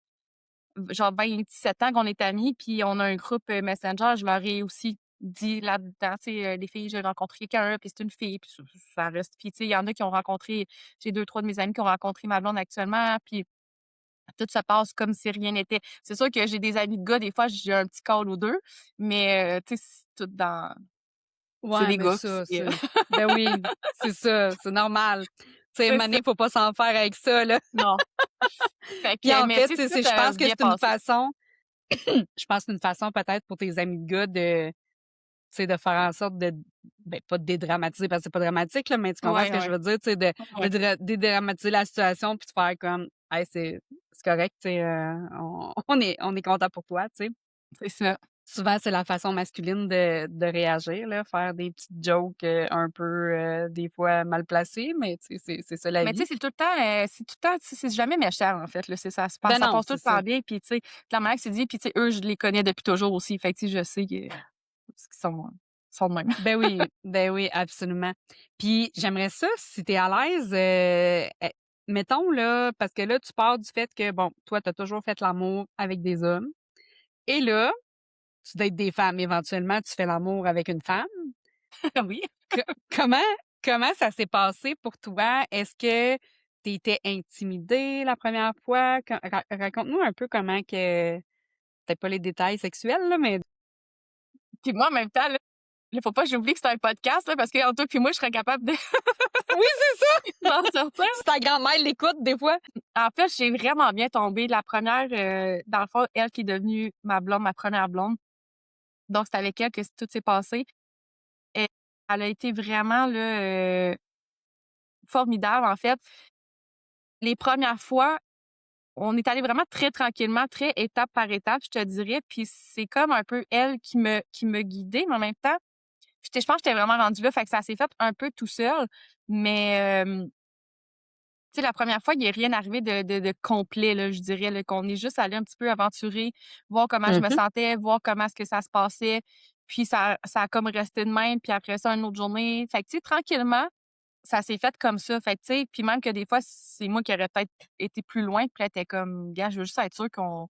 Speaker 3: genre 27 ans qu'on est amis, puis on a un groupe, Messenger. Je leur ai aussi dit là-dedans, tu sais, «Les filles, j'ai rencontré quelqu'un, puis c'est une fille», puis ça reste. Puis, tu sais, il y en a qui ont rencontré, j'ai 2 3 de mes amis qui ont rencontré ma blonde actuellement, puis tout se passe comme si rien n'était. C'est sûr que j'ai des amis de gars, des fois, j'ai un petit call ou 2, mais, tu sais, c'est tout dans c'est
Speaker 2: Ouais,
Speaker 3: des
Speaker 2: mais
Speaker 3: gars,
Speaker 2: ça,
Speaker 3: puis,
Speaker 2: ben oui, c'est ça, c'est normal. Tu sais,
Speaker 3: c'est
Speaker 2: à
Speaker 3: ça.
Speaker 2: faut pas s'en faire avec ça, là.
Speaker 3: Non. Fait
Speaker 2: Puis
Speaker 3: que
Speaker 2: en
Speaker 3: mais
Speaker 2: fait,
Speaker 3: tu sais,
Speaker 2: c'est
Speaker 3: tout
Speaker 2: je
Speaker 3: a
Speaker 2: pense que
Speaker 3: bien
Speaker 2: c'est une
Speaker 3: passé.
Speaker 2: façon je pense que c'est une façon peut-être pour tes amis de gars de, tu sais, de faire en sorte de ben, pas de dédramatiser parce que c'est pas dramatique, là, mais tu comprends ce
Speaker 3: Ouais,
Speaker 2: que je
Speaker 3: ouais.
Speaker 2: veux dire? Tu sais, de
Speaker 3: Ouais,
Speaker 2: dédramatiser la situation puis de faire comme: «Hey, c'est correct, tu sais, on est content pour toi», tu sais?
Speaker 3: c'est ça.
Speaker 2: Souvent, c'est la façon masculine de réagir, là, faire des petites jokes, un peu, des fois mal placées, mais tu sais, c'est ça la
Speaker 3: Mais tu
Speaker 2: vie.
Speaker 3: sais, c'est tout le temps, tu sais, c'est jamais méchant, en fait, là, c'est ça
Speaker 2: Ben
Speaker 3: ça
Speaker 2: non,
Speaker 3: passe tout
Speaker 2: c'est
Speaker 3: le temps
Speaker 2: ça.
Speaker 3: bien, puis tu sais, de la manière que c'est dit, puis tu sais, eux, je les connais depuis toujours aussi, fait que tu sais, je sais que ce qu'ils sont de même.
Speaker 2: Ben oui, absolument. Puis j'aimerais ça, si tu es à l'aise, mettons là, parce que là, tu pars du fait que, bon, toi, tu as toujours fait l'amour avec des hommes. Et là, tu dates des femmes. Éventuellement, tu fais l'amour avec une femme.
Speaker 3: Oui.
Speaker 2: Co- comment ça s'est passé pour toi? Est-ce que tu étais intimidée la première fois? Raconte-nous un peu comment que... Peut-être pas les détails sexuels, là, mais...
Speaker 3: Puis moi, en même temps, là, il faut pas que j'oublie que c'est un podcast, là, parce qu'entre toi puis moi, je serais capable de
Speaker 2: Oui, c'est ça!
Speaker 3: d'en sortir.
Speaker 2: Si ta grand-mère l'écoute, des fois.
Speaker 3: En fait, j'ai vraiment bien tombé. La première, dans le fond, elle qui est devenue ma blonde, ma première blonde. Donc, c'est avec elle que tout s'est passé. Et elle a été vraiment là, formidable, en fait. Les premières fois, on est allé vraiment très tranquillement, très étape par étape, je te dirais. Puis c'est comme un peu elle qui me guidait, mais en même temps, je pense que j'étais vraiment rendue là, fait que ça s'est fait un peu tout seul. Mais tu sais, la première fois, il n'y a rien arrivé de complet, là, je dirais, là, qu'on est juste allé un petit peu aventurer, voir comment je me sentais, voir comment est-ce que ça se passait. Puis ça a comme resté de même. Puis après ça, une autre journée. Fait que, tu sais, tranquillement, ça s'est fait comme ça. Fait que, tu sais, puis même que des fois, c'est moi qui aurais peut-être été plus loin. Puis là, t'es comme, gars, je veux juste être sûr qu'on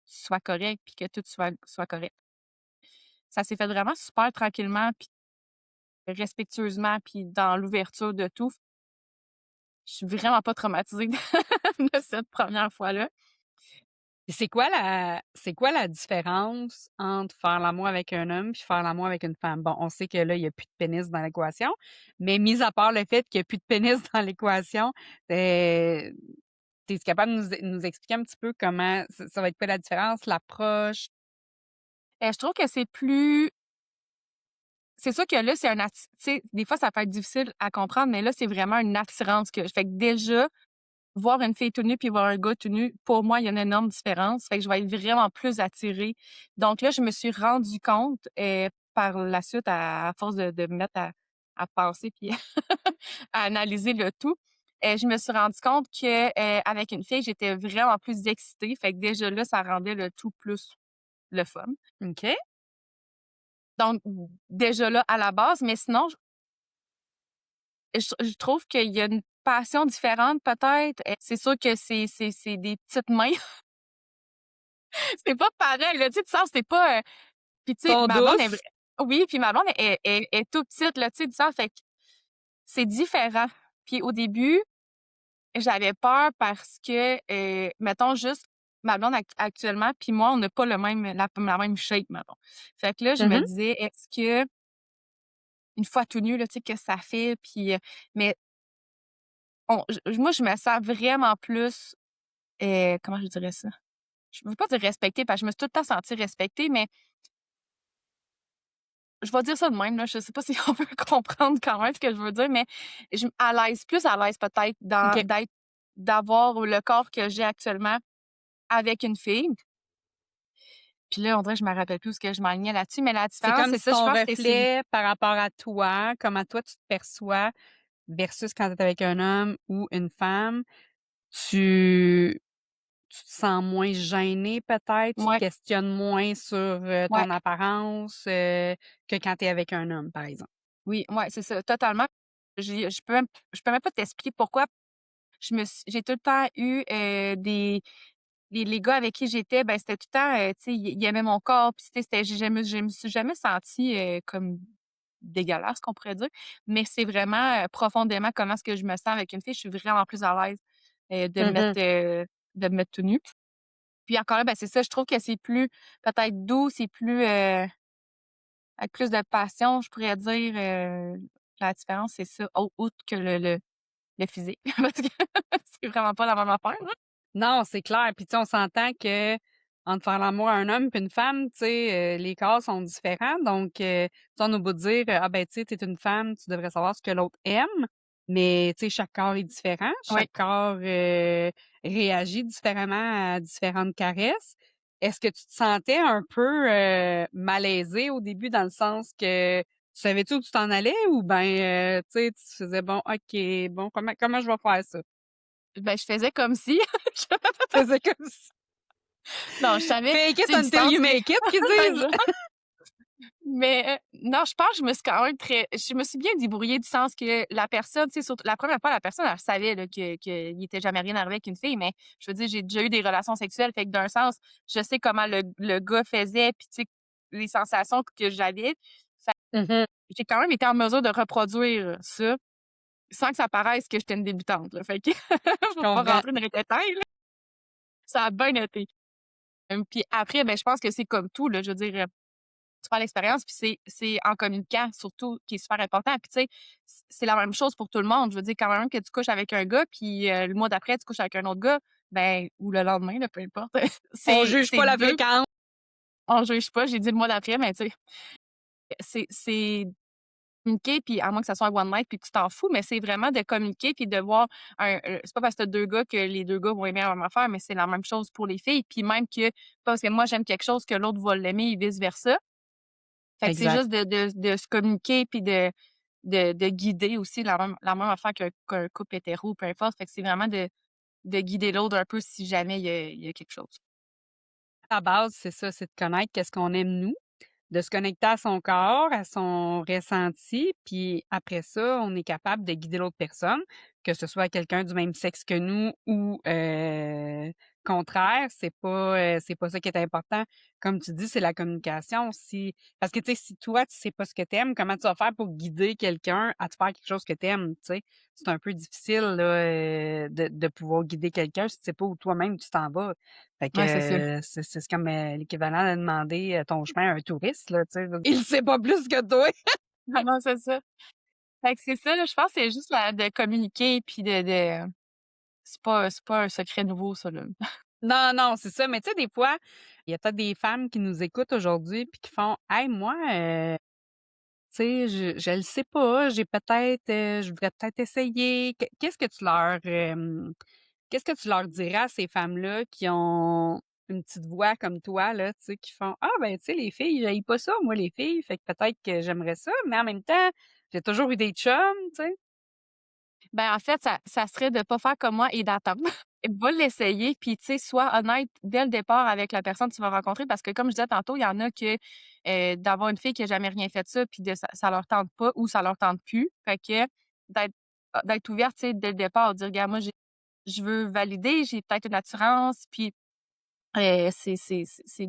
Speaker 3: soit correct puis que tout soit correct. Ça s'est fait vraiment super tranquillement puis respectueusement puis dans l'ouverture de tout. Je suis vraiment pas traumatisée de cette première fois-là.
Speaker 2: Puis c'est quoi la différence entre faire l'amour avec un homme puis faire l'amour avec une femme? Bon, on sait que là, il n'y a plus de pénis dans l'équation, mais mis à part le fait qu'il n'y a plus de pénis dans l'équation, es capable de nous expliquer un petit peu comment ça va être quoi la différence, l'approche?
Speaker 3: Je trouve que c'est sûr que là, c'est tu sais, des fois, ça peut être difficile à comprendre, mais là, c'est vraiment une attirance que fait que déjà, voir une fille tout nue puis voir un gars tout nu, pour moi, il y a une énorme différence. Fait que je vais être vraiment plus attirée. Donc là, je me suis rendu compte par la suite, à force de me mettre à penser puis à analyser le tout, je me suis rendu compte que avec une fille, j'étais vraiment plus excitée. Fait que déjà là, ça rendait le tout plus le fun.
Speaker 2: OK.
Speaker 3: Donc déjà là, à la base, mais sinon, je trouve qu'il y a une passion différente peut-être. C'est sûr que c'est des petites mains. C'est pas pareil, là, tu sais, du sens, c'est pas, puis tu sais,
Speaker 2: Sont
Speaker 3: ma blonde est
Speaker 2: douces?
Speaker 3: oui, puis ma blonde est toute petite, là, tu sais, du sens, fait que c'est différent. Puis au début, j'avais peur parce que, mettons juste ma blonde actuellement puis moi, on n'a pas la même shape, mettons. Fait que là, je me
Speaker 2: Mhm.
Speaker 3: disais: «Est-ce que une fois tout nu, là, tu sais, qu'est-ce que ça fait?» Puis, mais moi, je me sens vraiment plus, comment je dirais ça? Je veux pas dire respectée parce que je me suis tout le temps sentie respectée, mais je vais dire ça de même, là. Je sais pas si on peut comprendre quand même ce que je veux dire, mais plus à l'aise peut-être
Speaker 2: OK.
Speaker 3: d'avoir le corps que j'ai actuellement avec une fille. Puis là, on dirait que je me rappelle plus où ce que je m'alignais là-dessus, mais la
Speaker 2: C'est
Speaker 3: différence,
Speaker 2: comme
Speaker 3: c'est
Speaker 2: si
Speaker 3: ça, je
Speaker 2: ton
Speaker 3: pense que c'est
Speaker 2: reflet par rapport à toi, comment toi tu te perçois versus quand tu es avec un homme ou une femme, tu tu te sens moins gêné peut-être, tu te
Speaker 3: ouais,
Speaker 2: questionnes moins sur,
Speaker 3: ouais,
Speaker 2: ton apparence, que quand tu es avec un homme, par exemple.
Speaker 3: oui, ouais, c'est ça, totalement. Je peux même pas t'expliquer pourquoi. J'ai tout le temps eu, les gars avec qui j'étais, ben, c'était tout le temps, tu sais, ils aimaient mon corps, puis tu sais, je me suis jamais sentie, comme dégueulasse, qu'on pourrait dire, mais c'est vraiment, profondément comment est-ce que je me sens avec une fille. Je suis vraiment plus à l'aise,
Speaker 2: Mhm.
Speaker 3: de me mettre tout nu. Puis encore là, ben, c'est ça, je trouve que c'est plus peut-être doux, c'est plus, avec plus de passion, je pourrais dire, la différence, c'est ça, outre que le physique, parce que c'est vraiment pas la même affaire, là.
Speaker 2: Non, c'est clair. Puis, tu sais, on s'entend que entre faire l'amour à un homme et une femme, tu sais, les corps sont différents. Donc, tu sais, on a beau dire, ah ben, tu sais, t'es une femme, tu devrais savoir ce que l'autre aime. Mais, tu sais, chaque corps est différent.
Speaker 3: Oui.
Speaker 2: Chaque corps réagit différemment à différentes caresses. Est-ce que tu te sentais un peu malaisée au début dans le sens que tu savais-tu où tu t'en allais ou ben, tu sais, tu faisais, bon, OK, bon, comment je vais faire ça?
Speaker 3: Ben, je faisais comme si.
Speaker 2: Tu faisais comme ça.
Speaker 3: Non, je savais,
Speaker 2: Fake
Speaker 3: tu
Speaker 2: it
Speaker 3: sais, du
Speaker 2: until
Speaker 3: sens
Speaker 2: you
Speaker 3: que
Speaker 2: make it, qu'ils disent.
Speaker 3: exact. Mais Non, je pense que je me suis quand même je me suis bien débrouillée du sens que la personne, tu sais, surtout la première fois, la personne, elle savait là, qu'il était jamais rien arrivé avec une fille, mais je veux dire, j'ai déjà eu des relations sexuelles, fait que d'un sens, je sais comment le gars faisait, puis tu sais, les sensations que j'avais. Fait
Speaker 2: Mhm.
Speaker 3: que j'ai quand même été en mesure de reproduire ça sans que ça paraisse que j'étais une débutante, là. Fait que
Speaker 2: Je
Speaker 3: faut pas
Speaker 2: comprends.
Speaker 3: rentrer dans les détails, là. Ça a bien été. Puis après, ben, je pense que c'est comme tout, là. Je veux dire, tu fais l'expérience, puis c'est en communiquant surtout qui est super important. Puis tu sais, c'est la même chose pour tout le monde. Je veux dire, quand même que tu couches avec un gars, puis le mois d'après, tu couches avec un autre gars, ben, ou le lendemain, là, peu importe.
Speaker 2: On juge
Speaker 3: C'est
Speaker 2: pas la
Speaker 3: deux.
Speaker 2: fréquence.
Speaker 3: On juge pas, j'ai dit le mois d'après, mais tu sais, c'est communiquer, puis à moins que ça soit un one night, puis que tu t'en fous, mais c'est vraiment de communiquer, puis de voir c'est pas parce que t'as deux gars que les deux gars vont aimer la même affaire, mais c'est la même chose pour les filles. Puis même que, pas parce que moi j'aime quelque chose que l'autre va l'aimer et vice-versa. Fait que c'est
Speaker 2: Exact.
Speaker 3: juste de se communiquer puis de guider aussi la même affaire qu'un couple hétéro, peu importe. Fait que c'est vraiment de guider l'autre un peu si jamais il y a quelque chose.
Speaker 2: À la base, c'est ça, c'est de connaître qu'est-ce qu'on aime nous, de se connecter à son corps, à son ressenti, puis après ça, on est capable de guider l'autre personne, que ce soit quelqu'un du même sexe que nous ou contraire, c'est pas ça qui est important. Comme tu dis, c'est la communication. Si parce que tu sais, si toi tu sais pas ce que t'aimes, comment tu vas faire pour guider quelqu'un à te faire quelque chose que t'aimes, tu sais? C'est un peu difficile là, de pouvoir guider quelqu'un si tu sais pas où toi-même tu t'en vas. Fait que
Speaker 3: Ouais, c'est ça.
Speaker 2: c'est comme l'équivalent de demander ton chemin à un touriste, là, tu sais. Il sait pas plus que toi.
Speaker 3: Ah non, c'est ça. Fait que c'est ça, là, je pense que c'est juste de communiquer puis de c'est pas un secret nouveau, ça, là.
Speaker 2: Non, non, c'est ça. Mais tu sais, des fois, il y a peut-être des femmes qui nous écoutent aujourd'hui puis qui font hey, moi, tu sais, je le sais pas, j'ai peut-être, je voudrais peut-être essayer. Qu'est-ce que tu leur dirais à ces femmes-là qui ont une petite voix comme toi, là, tu sais, qui font ah, ben, tu sais, les filles, j'haïs pas ça, moi, les filles, fait que peut-être que j'aimerais ça, mais en même temps, j'ai toujours eu des chums, tu sais.
Speaker 3: Ben, en fait, ça serait de pas faire comme moi et d'attendre. Va l'essayer, puis tu sais, sois honnête dès le départ avec la personne que tu vas rencontrer parce que comme je disais tantôt, il y en a que, d'avoir une fille qui a jamais rien fait de ça, puis ça leur tente pas ou ça leur tente plus. Fait que d'être ouverte, tu sais, dès le départ, dire: «Regarde, moi, je veux valider, j'ai peut-être une attirance», puis, c'est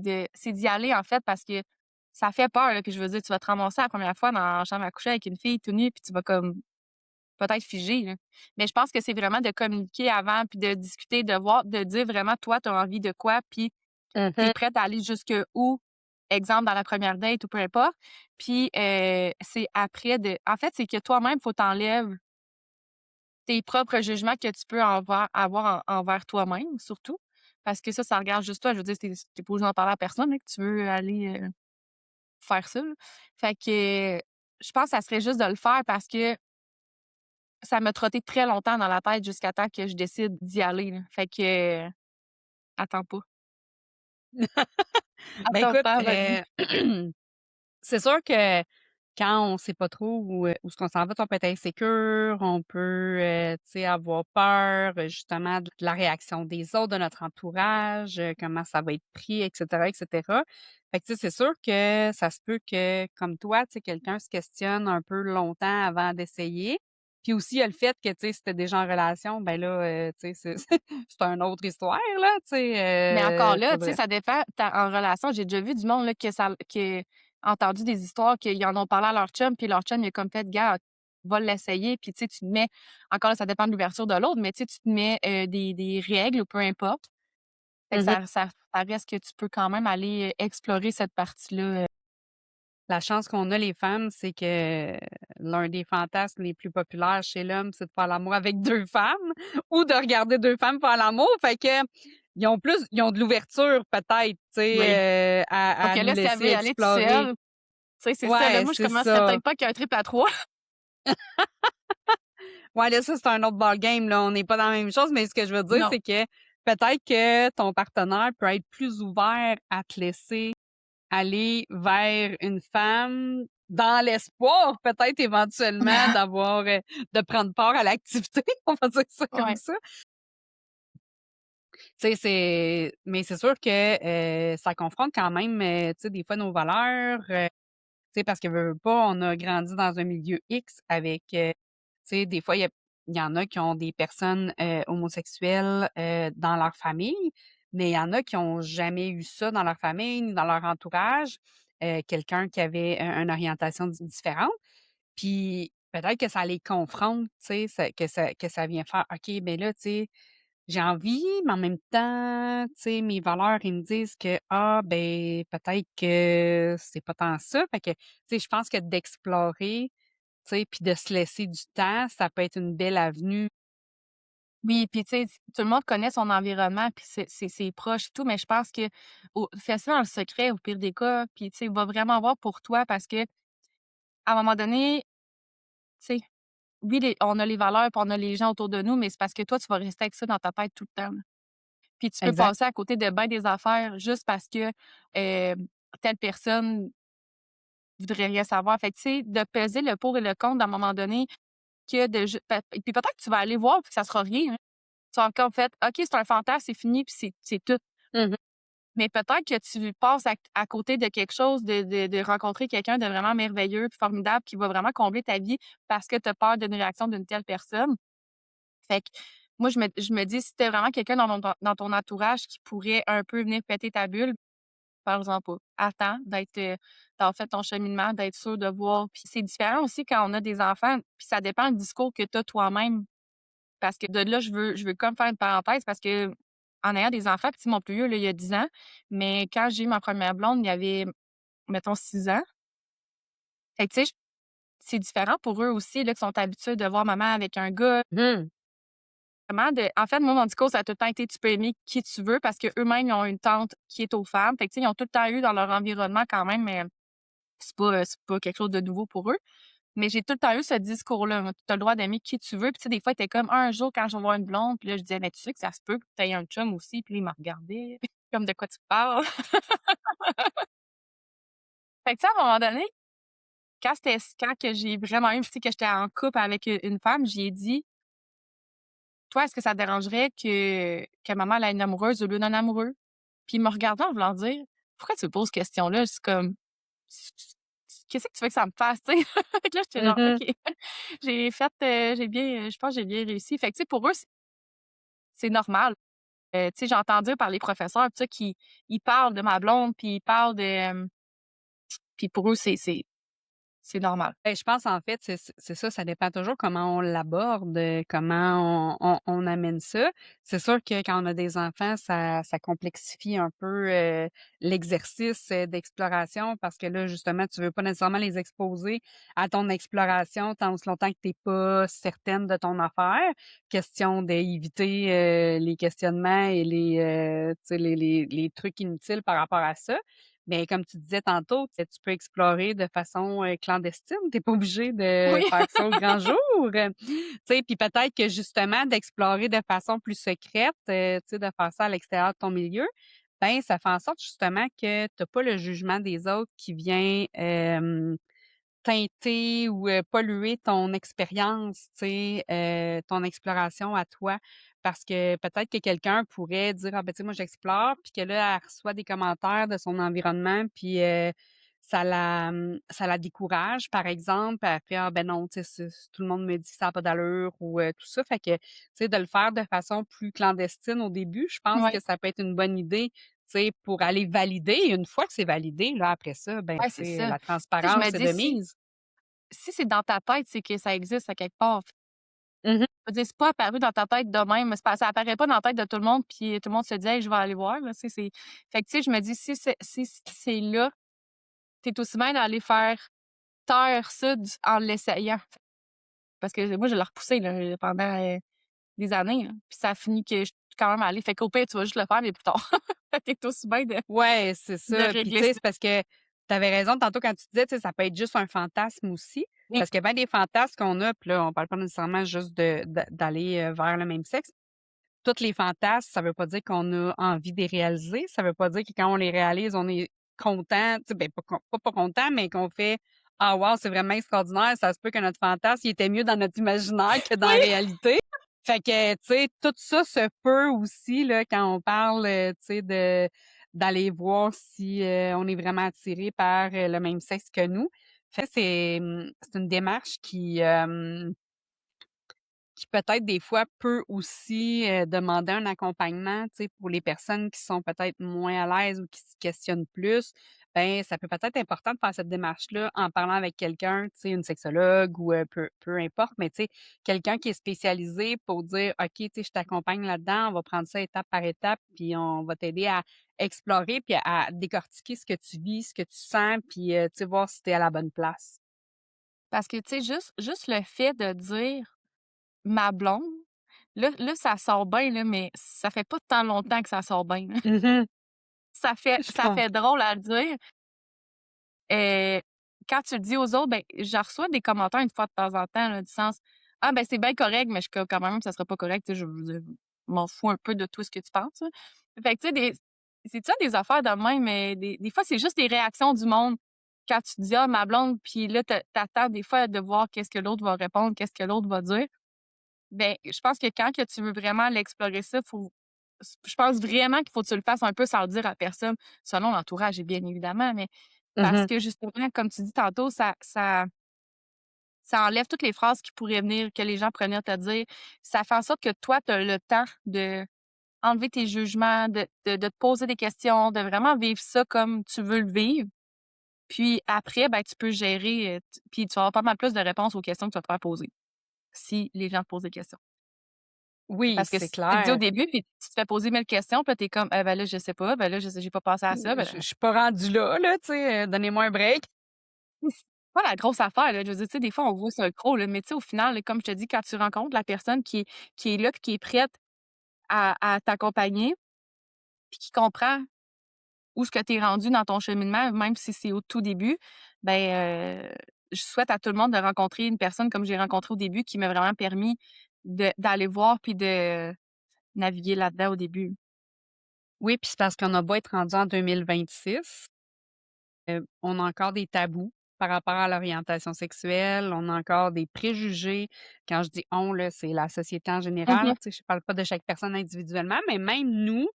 Speaker 3: d'y aller, en fait, parce que ça fait peur, là. Puis je veux dire, tu vas te ramasser la première fois dans la chambre à coucher avec une fille tout nue, puis tu vas comme peut-être figé, là. Mais je pense que c'est vraiment de communiquer avant, puis de discuter, de voir, de dire vraiment toi, tu as envie de quoi, puis tu es
Speaker 2: Mhm.
Speaker 3: prête à aller jusque où, exemple dans la première date ou peu importe. Puis c'est après en fait, c'est que toi-même, faut t'enlèves tes propres jugements que tu peux avoir envers toi-même, surtout. Parce que ça regarde juste toi. Je veux dire, tu pas obligé d'en parler à personne, hein, que tu veux aller faire ça, là. Fait que je pense que ça serait juste de le faire parce que ça m'a trotté très longtemps dans la tête jusqu'à temps que je décide d'y aller, là. Fait que, attends pas.
Speaker 2: Ben
Speaker 3: Attends
Speaker 2: écoute,
Speaker 3: pas, vas-y.
Speaker 2: c'est sûr que quand on sait pas trop où est-ce qu'on s'en va, on peut être insécure, on peut, tu sais, avoir peur, justement de la réaction des autres, de notre entourage, comment ça va être pris, et cetera. Fait que, tu sais, c'est sûr que ça se peut que, comme toi, tu sais, quelqu'un se questionne un peu longtemps avant d'essayer. Puis aussi, il y a le fait que, tu sais, si tu déjà en relation, ben là, tu sais, c'est c'est une autre histoire, là, tu
Speaker 3: Mais encore
Speaker 2: sais,
Speaker 3: là, tu sais,
Speaker 2: faudrait
Speaker 3: ça dépend. En relation, j'ai déjà vu du monde là, qui a entendu des histoires qu'ils en ont parlé à leur chum, puis leur chum, il a comme fait: «Gars, va l'essayer». Puis tu sais, tu te mets encore là, ça dépend de l'ouverture de l'autre, mais tu sais, tu te mets, des règles ou peu importe. Fait que
Speaker 2: mmh
Speaker 3: ça reste que tu peux quand même aller, explorer cette partie-là.
Speaker 2: La chance qu'on a les femmes, c'est que l'un des fantasmes les plus populaires chez l'homme, c'est de faire l'amour avec 2 femmes ou de regarder 2 femmes faire l'amour. Fait que ils ont de l'ouverture peut-être, tu
Speaker 3: Oui.
Speaker 2: sais,
Speaker 3: Donc
Speaker 2: à nous
Speaker 3: là, si elle
Speaker 2: laisser
Speaker 3: veut y aller toute
Speaker 2: explorer.
Speaker 3: seule, tu sais, c'est ça, là.
Speaker 2: Ouais,
Speaker 3: Moi, je
Speaker 2: c'est
Speaker 3: commencerais
Speaker 2: ça.
Speaker 3: peut-être pas qu'un triple à 3.
Speaker 2: Ouais, là, ça, c'est un autre ballgame, là. On n'est pas dans la même chose, mais ce que je veux dire,
Speaker 3: Non.
Speaker 2: c'est que peut-être que ton partenaire peut être plus ouvert à te laisser aller vers une femme dans l'espoir peut-être éventuellement d'avoir, de prendre part à l'activité, on va dire ça comme
Speaker 3: Ouais.
Speaker 2: ça. Tu sais, mais c'est sûr que, ça confronte quand même, tu sais, des fois nos valeurs, Tu sais, parce que veux pas, on a grandi dans un milieu X avec, tu sais, des fois, il y en a qui ont des personnes homosexuelles dans leur famille, mais il y en a qui ont jamais eu ça dans leur famille, ni dans leur entourage, quelqu'un qui avait une orientation différente. Puis peut-être que ça les confronte, tu sais, que ça vient faire, OK, ben là, tu sais, j'ai envie, mais en même temps, tu sais, mes valeurs, ils me disent que, ah, ben, peut-être que c'est pas tant ça. Fait que, tu sais, je pense que d'explorer, tu sais, puis de se laisser du temps, ça peut être une belle avenue.
Speaker 3: Oui, puis tu sais, tout le monde connaît son environnement, puis ses proches et tout, mais je pense que fais ça dans le secret au pire des cas, puis tu sais, va vraiment voir pour toi parce que à un moment donné, tu sais, oui, on a les valeurs, puis on a les gens autour de nous, mais c'est parce que toi, tu vas rester avec ça dans ta tête tout le temps, là. Puis tu peux
Speaker 2: Exact.
Speaker 3: passer à côté de bien des affaires juste parce que telle personne voudrait rien savoir. Fait que, tu sais, de peser le pour et le contre à un moment donné, que de et puis peut-être que tu vas aller voir, puis que ça sera rien, hein. Tu vas encore en fait: «OK, c'est un fantasme, c'est fini, puis c'est tout».
Speaker 2: Mhm.
Speaker 3: Mais peut-être que tu passes à côté de quelque chose, de rencontrer quelqu'un de vraiment merveilleux puis formidable qui va vraiment combler ta vie parce que tu as peur d'une réaction d'une telle personne. Fait que moi, je me dis, si tu vraiment quelqu'un dans ton entourage qui pourrait un peu venir péter ta bulle, parle-en pas. Attends d'être, d'avoir fait ton cheminement, d'être sûr de voir. Puis c'est différent aussi quand on a des enfants, puis ça dépend du discours que tu as toi-même. Parce que de là, je veux comme faire une parenthèse parce que en ayant des enfants, puis mon plus vieux, là, il y a 10 ans, mais quand j'ai eu ma première blonde, il y avait, mettons, 6 ans. Fait que, tu sais, c'est différent pour eux aussi, là, qui sont habitués de voir maman avec un gars.
Speaker 2: Mhm.
Speaker 3: Vraiment en fait, moi, mon discours, ça a tout le temps été: «Tu peux aimer qui tu veux», parce qu'eux-mêmes, ils ont une tante qui est aux femmes. Fait que, tu sais, ils ont tout le temps eu dans leur environnement quand même, mais c'est pas quelque chose de nouveau pour eux. Mais j'ai tout le temps eu ce discours-là. Tu as le droit d'aimer qui tu veux. Puis, tu sais, des fois, il était comme un jour quand je vais voir une blonde, puis là, je disais: «Mais tu sais que ça se peut que tu aies un chum aussi?» Puis là, il me regardait comme: «De quoi tu parles?» Fait que, tu sais, à un moment donné, quand que j'ai vraiment eu, tu sais, que j'étais en couple avec une femme, j'y ai dit: «Toi, est-ce que ça te dérangerait que maman elle ait une amoureuse au lieu d'un amoureux?» Puis il me regardait en voulant dire: «Pourquoi tu me poses cette question-là?» Je suis comme: «Qu'est-ce que tu veux que ça me fasse?» Tu sais? Fait que là, j'étais genre:
Speaker 2: Mhm.
Speaker 3: «OK». J'ai bien, je pense que j'ai bien réussi. Fait que, tu sais, pour eux, c'est normal. Tu sais, j'entends dire par les professeurs, tout ça, qui ils parlent de ma blonde, puis ils parlent de, puis pour eux, c'est normal.
Speaker 2: Ben, je pense en fait, c'est ça, ça dépend toujours comment on l'aborde, comment on amène ça. C'est sûr que quand on a des enfants, ça complexifie un peu l'exercice d'exploration parce que là, justement, tu veux pas nécessairement les exposer à ton exploration tant aussi longtemps que tu pas certaine de ton affaire. Question d'éviter les questionnements et tu sais, les trucs inutiles par rapport à ça. Mais comme tu disais tantôt, tu peux explorer de façon, clandestine. Tu es pas obligé de
Speaker 3: Oui.
Speaker 2: faire ça au grand jour. Tu sais, puis peut-être que justement d'explorer de façon plus secrète, tu sais, de faire ça à l'extérieur de ton milieu, ben ça fait en sorte justement que tu as pas le jugement des autres qui vient, teinter ou, polluer ton expérience, tu sais, ton exploration à toi. Parce que peut-être que quelqu'un pourrait dire: «Ah ben, tu sais, moi j'explore», puis que là, elle reçoit des commentaires de son environnement, puis, ça la décourage, par exemple. Puis elle fait: «Ah ben non, tu sais, tout le monde me dit que ça a pas d'allure» ou, tout ça. Fait que, tu sais, de le faire de façon plus clandestine au début, je pense que
Speaker 3: Ouais.
Speaker 2: ça peut être une bonne idée, tu sais, pour aller valider. Et une fois que c'est validé, là, après ça, ben,
Speaker 3: Ouais,
Speaker 2: tu
Speaker 3: c'est
Speaker 2: sais,
Speaker 3: ça.
Speaker 2: la
Speaker 3: Tu sais, je me
Speaker 2: transparence est
Speaker 3: dis
Speaker 2: de
Speaker 3: si
Speaker 2: mise.
Speaker 3: si c'est dans ta tête, c'est que ça existe à quelque part.
Speaker 2: Mmh.
Speaker 3: Je veux dire, c'est pas apparu dans ta tête de même, ça apparaît pas dans la tête de tout le monde, puis tout le monde se dit: «Hey, je vais aller voir», là, tu sais, fait que, tu sais, je me dis, si c'est là, tu es aussi bien d'aller faire taire ça en l'essayant. Parce que moi, je l'ai repoussé, là, pendant, des années, là, puis ça a fini que je suis quand même allée. Fait qu'au pire, tu vas juste le faire, mais plus tard. Fait que tu aussi bien
Speaker 2: Ouais, c'est
Speaker 3: de
Speaker 2: ça. Puis tu
Speaker 3: régler
Speaker 2: sais,
Speaker 3: ça.
Speaker 2: c'est parce que tu avais raison tantôt quand tu disais, tu sais, ça peut être juste un fantasme aussi.
Speaker 3: Oui,
Speaker 2: Parce que ben des fantasmes qu'on a, puis là, on parle pas nécessairement juste d'aller, vers le même sexe. Tous les fantasmes, ça veut pas dire qu'on a envie de les réaliser. Ça veut pas dire que quand on les réalise, on est content, tu sais, ben pas content, mais qu'on fait: «Ah wow, c'est vraiment extraordinaire, ça se peut que notre fantasme, il était mieux dans notre imaginaire que dans la
Speaker 3: oui,
Speaker 2: réalité». Fait que, tu sais, tout ça se peut aussi là quand on parle, tu sais, d'aller voir si, on est vraiment attiré par, le même sexe que nous. Fait que c'est une démarche qui peut-être des fois peut aussi, demander un accompagnement, tu sais, pour les personnes qui sont peut-être moins à l'aise ou qui se questionnent plus. Ben, ça peut peut-être être important de faire cette démarche-là en parlant avec quelqu'un, tu sais, une sexologue ou, peu importe, mais tu sais, quelqu'un qui est spécialisé pour dire: «OK, tu sais, je t'accompagne là-dedans, on va prendre ça étape par étape, puis on va t'aider à explorer puis à décortiquer ce que tu vis, ce que tu sens, puis, tu sais, voir si tu es à la bonne place».
Speaker 3: Parce que, tu sais, juste le fait de dire ma blonde, là, ça sort bien, là, mais ça fait pas tant longtemps que ça sort bien, là.
Speaker 2: Mmh.
Speaker 3: Ça fait
Speaker 2: Je
Speaker 3: ça
Speaker 2: comprends.
Speaker 3: fait drôle à dire. Heu, Quand tu le dis aux autres, ben, je reçois des commentaires une fois de temps en temps, là, du sens: «Ah, ben, c'est bien correct», mais je suis comme: «Quand même, ça sera pas correct», tu sais, je veux dire, m'en fous un peu de tout ce que tu penses, là. Fait que, tu sais, c'est ça, des affaires de même, mais des fois, c'est juste des réactions du monde. Quand tu dis: «Ah, ma blonde», puis là, t'attends des fois de voir qu'est-ce que l'autre va répondre, qu'est-ce que l'autre va dire. Ben, je pense que quand que tu veux vraiment l'explorer ça, faut je pense vraiment qu'il faut que tu le fasses un peu sans le dire à personne, selon l'entourage et bien évidemment, mais parce
Speaker 2: Mmh.
Speaker 3: que justement, comme tu dis tantôt, ça enlève toutes les phrases qui pourraient venir, que les gens pourraient venir te dire. Ça fait en sorte que toi, tu as le temps de enlever tes jugements, de te poser des questions, de vraiment vivre ça comme tu veux le vivre. Puis après, ben, tu peux gérer, puis tu vas avoir pas mal plus de réponses aux questions que tu vas te faire poser, si les gens te posent des questions.
Speaker 2: Oui,
Speaker 3: Parce que
Speaker 2: c'est
Speaker 3: si tu te dis au
Speaker 2: clair.
Speaker 3: début, puis tu te fais poser 1000 questions, puis là, tu es comme: ben là, je sais pas, ben là, je sais j'ai pas pensé à ça»,
Speaker 2: Je suis pas rendue là, tu sais, donnez-moi un break.
Speaker 3: c'est pas la grosse affaire, là. Je veux dire, tu sais, des fois, on voit ça gros, là, mais tu sais, au final, là, comme je te dis, quand tu rencontres la personne qui est là, puis qui est prête à t'accompagner, puis qui comprend où ce que tu es rendu dans ton cheminement, même si c'est au tout début, ben, je souhaite à tout le monde de rencontrer une personne comme j'ai rencontré au début, qui m'a vraiment permis d'aller voir puis de naviguer là-dedans au début.
Speaker 2: Oui, puis c'est parce qu'on a beau être rendu en 2026, on a encore des tabous par rapport à l'orientation sexuelle, on a encore des préjugés. Quand je dis «on», là, c'est la société en général,
Speaker 3: Mmh.
Speaker 2: tu sais, je parle pas de chaque personne individuellement, mais même nous,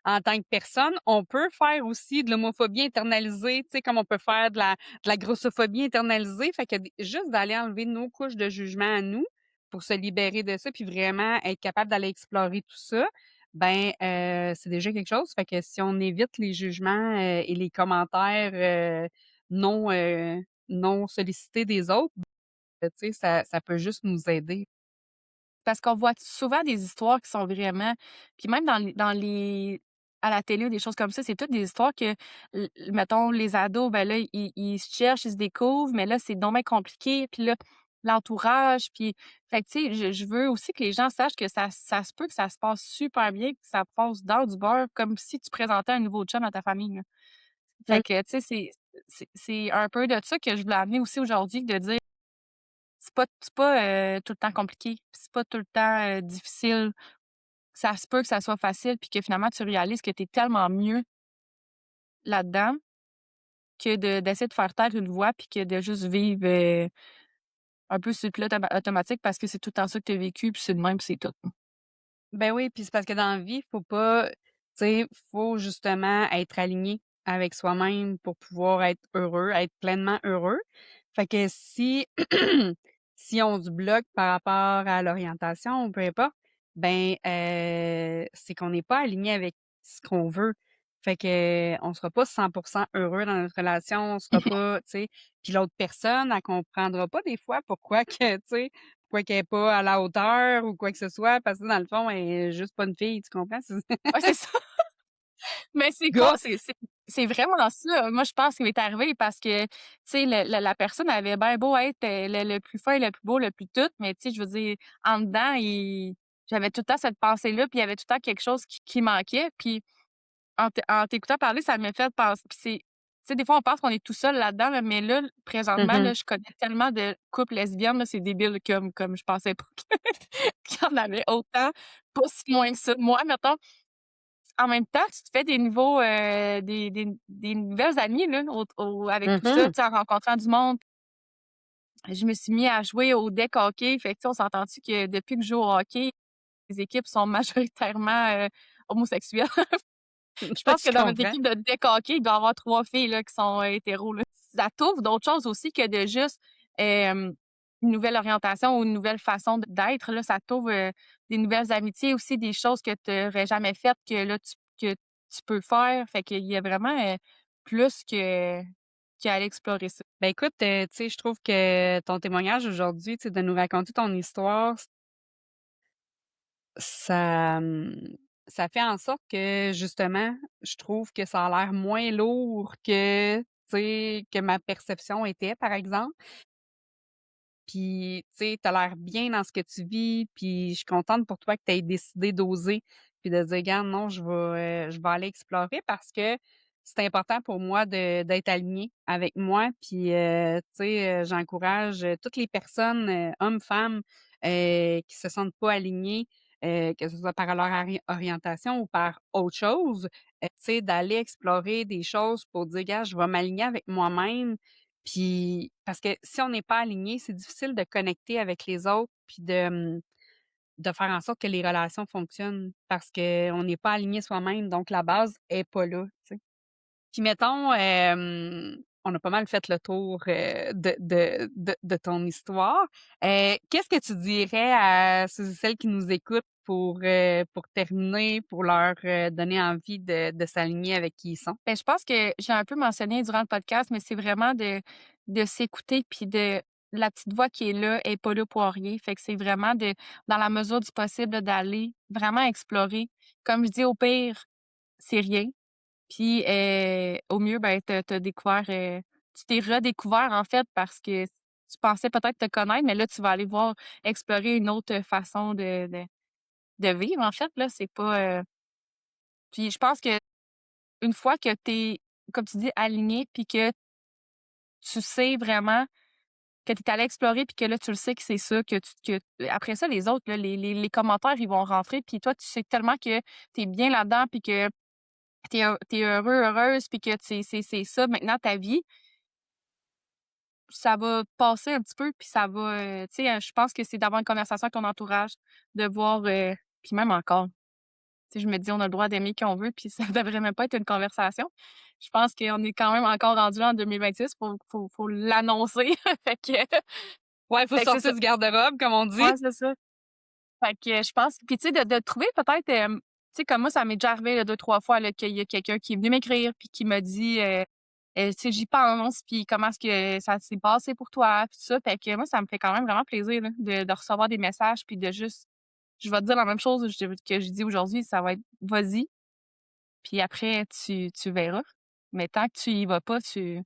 Speaker 2: en tant que personne, on peut faire aussi de l'homophobie internalisée, tu sais, comme on peut faire de la grossophobie internalisée. Fait que d juste d'aller enlever nos couches de jugement à nous, pour se libérer de ça, puis vraiment être capable d'aller explorer tout ça, ben, c'est déjà quelque chose. Fait que si on évite les jugements, et les commentaires, non, non sollicités des autres, tu sais, ça peut juste nous aider.
Speaker 3: Parce qu'on voit souvent des histoires qui sont vraiment puis même dans les à la télé ou des choses comme ça, c'est toutes des histoires que mettons les ados, ben là, ils se cherchent, ils se découvrent, mais là, c'est donc bien compliqué, puis là, l'entourage, puis fait que tu sais, je veux aussi que les gens sachent que ça se peut que ça se passe super bien, que ça passe dans du beurre, comme si tu présentais un nouveau chum à ta famille, là.
Speaker 2: Mmh.
Speaker 3: Fait que tu sais, c'est un peu de ça que je voulais amener aussi aujourd'hui, de dire c'est pas, tout le temps compliqué, puis c'est pas tout le temps, difficile. Ça se peut que ça soit facile puis que finalement tu réalises que tu es tellement mieux là-dedans que d'essayer de faire taire une voix puis que de juste vivre, un peu sur le pilote automatique parce que c'est tout le temps ça que tu as vécu puis c'est de même puis c'est tout.
Speaker 2: Ben oui, puis c'est parce que dans la vie, faut pas, tu sais, faut justement être aligné avec soi-même pour pouvoir être heureux, être pleinement heureux. Fait que si si on se bloque par rapport à l'orientation ou peu importe, ben, c'est qu'on n'est pas aligné avec ce qu'on veut. Fait que on sera pas 100 heureux dans notre relation, on sera pas, tu sais, puis l'autre personne, elle comprendra pas des fois pourquoi que, tu sais, pourquoi qu'elle est pas à la hauteur ou quoi que ce soit, parce que dans le fond, elle est juste pas une fille, tu comprends? C'est
Speaker 3: Ouais, c'est ça, mais
Speaker 2: gars.
Speaker 3: c'est vraiment ça. Moi, je pense qu'il m'est arrivé parce que, tu sais, le la personne avait bien beau être, le plus fin, le plus beau, le plus tout, mais tu sais, je veux dire, en dedans, j'avais tout le temps cette pensée-là, puis il y avait tout le temps quelque chose qui manquait, puis en t'écoutant parler, ça m'a fait penser puis c'est tu sais, des fois, on pense qu'on est tout seul là-dedans, là, mais là, présentement,
Speaker 2: Mmh.
Speaker 3: là, je connais tellement de couples lesbiennes, là, c'est débile comme je pensais pas qu'il y en avait autant, pas si loin que ça. Moi, mettons, en même temps, tu te fais des nouveaux, des nouvelles amies, là, avec tout ça,
Speaker 2: Mmh.
Speaker 3: tu sais, en rencontrant du monde. Je me suis mis à jouer au deck hockey, fait que, tu sais, on s'entend-tu que depuis que je joue au hockey, les équipes sont majoritairement, homosexuelles. Je pense que
Speaker 2: Je
Speaker 3: dans notre
Speaker 2: comprends.
Speaker 3: équipe de deck hockey, il doit y avoir 3 filles là, qui sont hétéros. Là. Ça t'ouvre d'autres choses aussi que de juste une nouvelle orientation ou une nouvelle façon d'être. Là. Ça t'ouvre des nouvelles amitiés aussi, des choses que tu n'aurais jamais faites que là, que tu peux faire. Fait qu'il y a vraiment plus qu'à aller explorer ça.
Speaker 2: Ben écoute, tu sais, je trouve que ton témoignage aujourd'hui, tu sais, de nous raconter ton histoire, ça, ça fait en sorte que justement, je trouve que ça a l'air moins lourd que, tu sais, que ma perception était, par exemple. Puis, tu sais, tu l'air bien dans ce que tu vis, puis je suis contente pour toi que tu aies décidé d'oser, puis de dire: «Regarde, non, je vais aller explorer» parce que c'est important pour moi d'être alignée avec moi. Puis, tu sais, j'encourage, toutes les personnes, hommes, femmes, qui se sentent pas alignées, que ce soit par leur orientation ou par autre chose, tu sais, d'aller explorer des choses pour dire: «Regarde, je vais m'aligner avec moi-même, puis parce que si on n'est pas aligné, c'est difficile de connecter avec les autres puis de faire en sorte que les relations fonctionnent parce qu'on n'est pas aligné soi-même, donc la base est pas là, tu sais. Puis mettons, on a pas mal fait le tour, de ton histoire. Qu'est-ce que tu dirais à ceux et celles qui nous écoutent pour terminer, pour leur, donner envie de s'aligner avec qui ils sont?
Speaker 3: Ben, je pense que j'ai un peu mentionné durant le podcast, mais c'est vraiment de s'écouter puis de la petite voix qui est là est pas là pour rien. Fait que c'est vraiment dans la mesure du possible, d'aller vraiment explorer. Comme je dis, au pire, c'est rien. Puis au mieux, ben, t'as découvert, tu t'es redécouvert en fait parce que tu pensais peut-être te connaître, mais là, tu vas aller voir, explorer une autre façon de vivre en fait, là. C'est pas, puis je pense que une fois que tu es, comme tu dis, aligné, puis que tu sais vraiment que tu es allé explorer, puis que là, tu le sais que c'est ça, après ça, les autres, là, les commentaires, ils vont rentrer, puis toi, tu sais tellement que tu es bien là-dedans, puis que tu es heureux, heureuse, puis que c'est ça maintenant ta vie, ça va passer un petit peu, puis ça va, tu sais, je pense que c'est d'avoir une conversation avec ton entourage, de voir, puis même encore. Tu sais, je me dis: «On a le droit d'aimer qui on veut», puis ça devrait même pas être une conversation. Je pense qu'on est quand même encore rendu là en 2026, faut l'annoncer. Fait que
Speaker 2: Ouais, il faut
Speaker 3: fait que c'est ça.
Speaker 2: sortir du garde-robe, comme on dit.
Speaker 3: Ouais, c'est ça. Fait que je pense puis tu sais, de trouver peut-être, tu sais, comme moi, ça m'est déjà arrivé là 2-3 fois là, qu'il y a quelqu'un qui est venu m'écrire puis qui m'a dit, tu sais: «J'y pense, puis comment est-ce que ça s'est passé pour toi?» puis tout ça. Fait que moi, ça me fait quand même vraiment plaisir là, de recevoir des messages puis de juste je vais te dire la même chose que je dis aujourd'hui, ça va être: «Vas-y». Puis après, tu verras. Mais tant que tu y vas pas, tu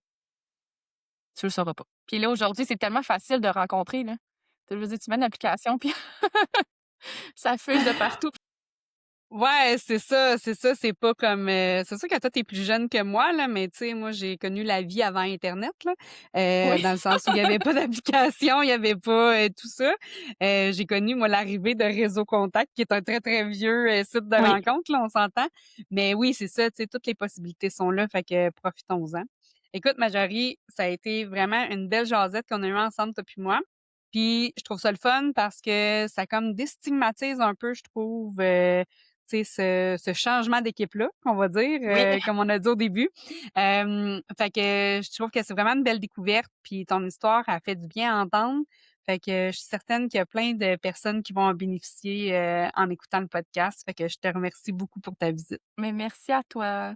Speaker 3: le sauras pas. Puis là, aujourd'hui, c'est tellement facile de rencontrer, là. Je veux dire, tu mets une application, puis ça fuse de partout.
Speaker 2: Ouais, c'est pas comme, c'est sûr que toi, tu plus jeune que moi, là, mais tu sais, moi, j'ai connu la vie avant internet, là,
Speaker 3: Oui,
Speaker 2: dans le sens où il y avait pas d'application, il y avait pas, tout ça. J'ai connu, moi, l'arrivée de Réseau Contact, qui est un très, très vieux, site de
Speaker 3: oui.
Speaker 2: rencontre, là, on s'entend. Mais oui, c'est ça, tu sais, toutes les possibilités sont là, fait que profitons-en. Écoute, Marjorie, ça a été vraiment une belle jasette qu'on a eue ensemble, toi puis moi. Puis je trouve ça le fun parce que ça comme déstigmatise un peu, je trouve, tu sais, ce changement d'équipe-là, qu'on va dire,
Speaker 3: Oui.
Speaker 2: comme on a dit au début. Fait que je trouve que c'est vraiment une belle découverte, puis ton histoire a fait du bien à entendre. Fait que je suis certaine qu'il y a plein de personnes qui vont en bénéficier, en écoutant le podcast. Fait que je te remercie beaucoup pour ta visite.
Speaker 3: Mais merci à toi.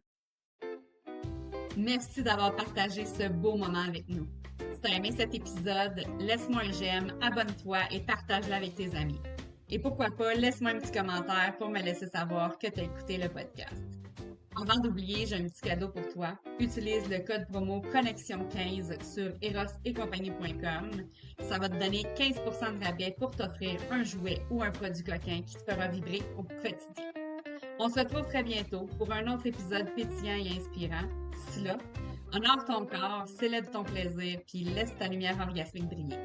Speaker 1: Merci d'avoir partagé ce beau moment avec nous. Si tu as aimé cet épisode, laisse-moi un j'aime, abonne-toi et partage-le avec tes amis. Et pourquoi pas, laisse-moi un petit commentaire pour me laisser savoir que tu as écouté le podcast. Avant d'oublier, j'ai un petit cadeau pour toi. Utilise le code promo Connexion15 sur erosetcompagnie.com. Ça va te donner 15% de rabais pour t'offrir un jouet ou un produit coquin qui te fera vibrer au quotidien. On se retrouve très bientôt pour un autre épisode pétillant et inspirant. D'ici là, honore ton corps, célèbre ton plaisir, puis laisse ta lumière orgasmique briller.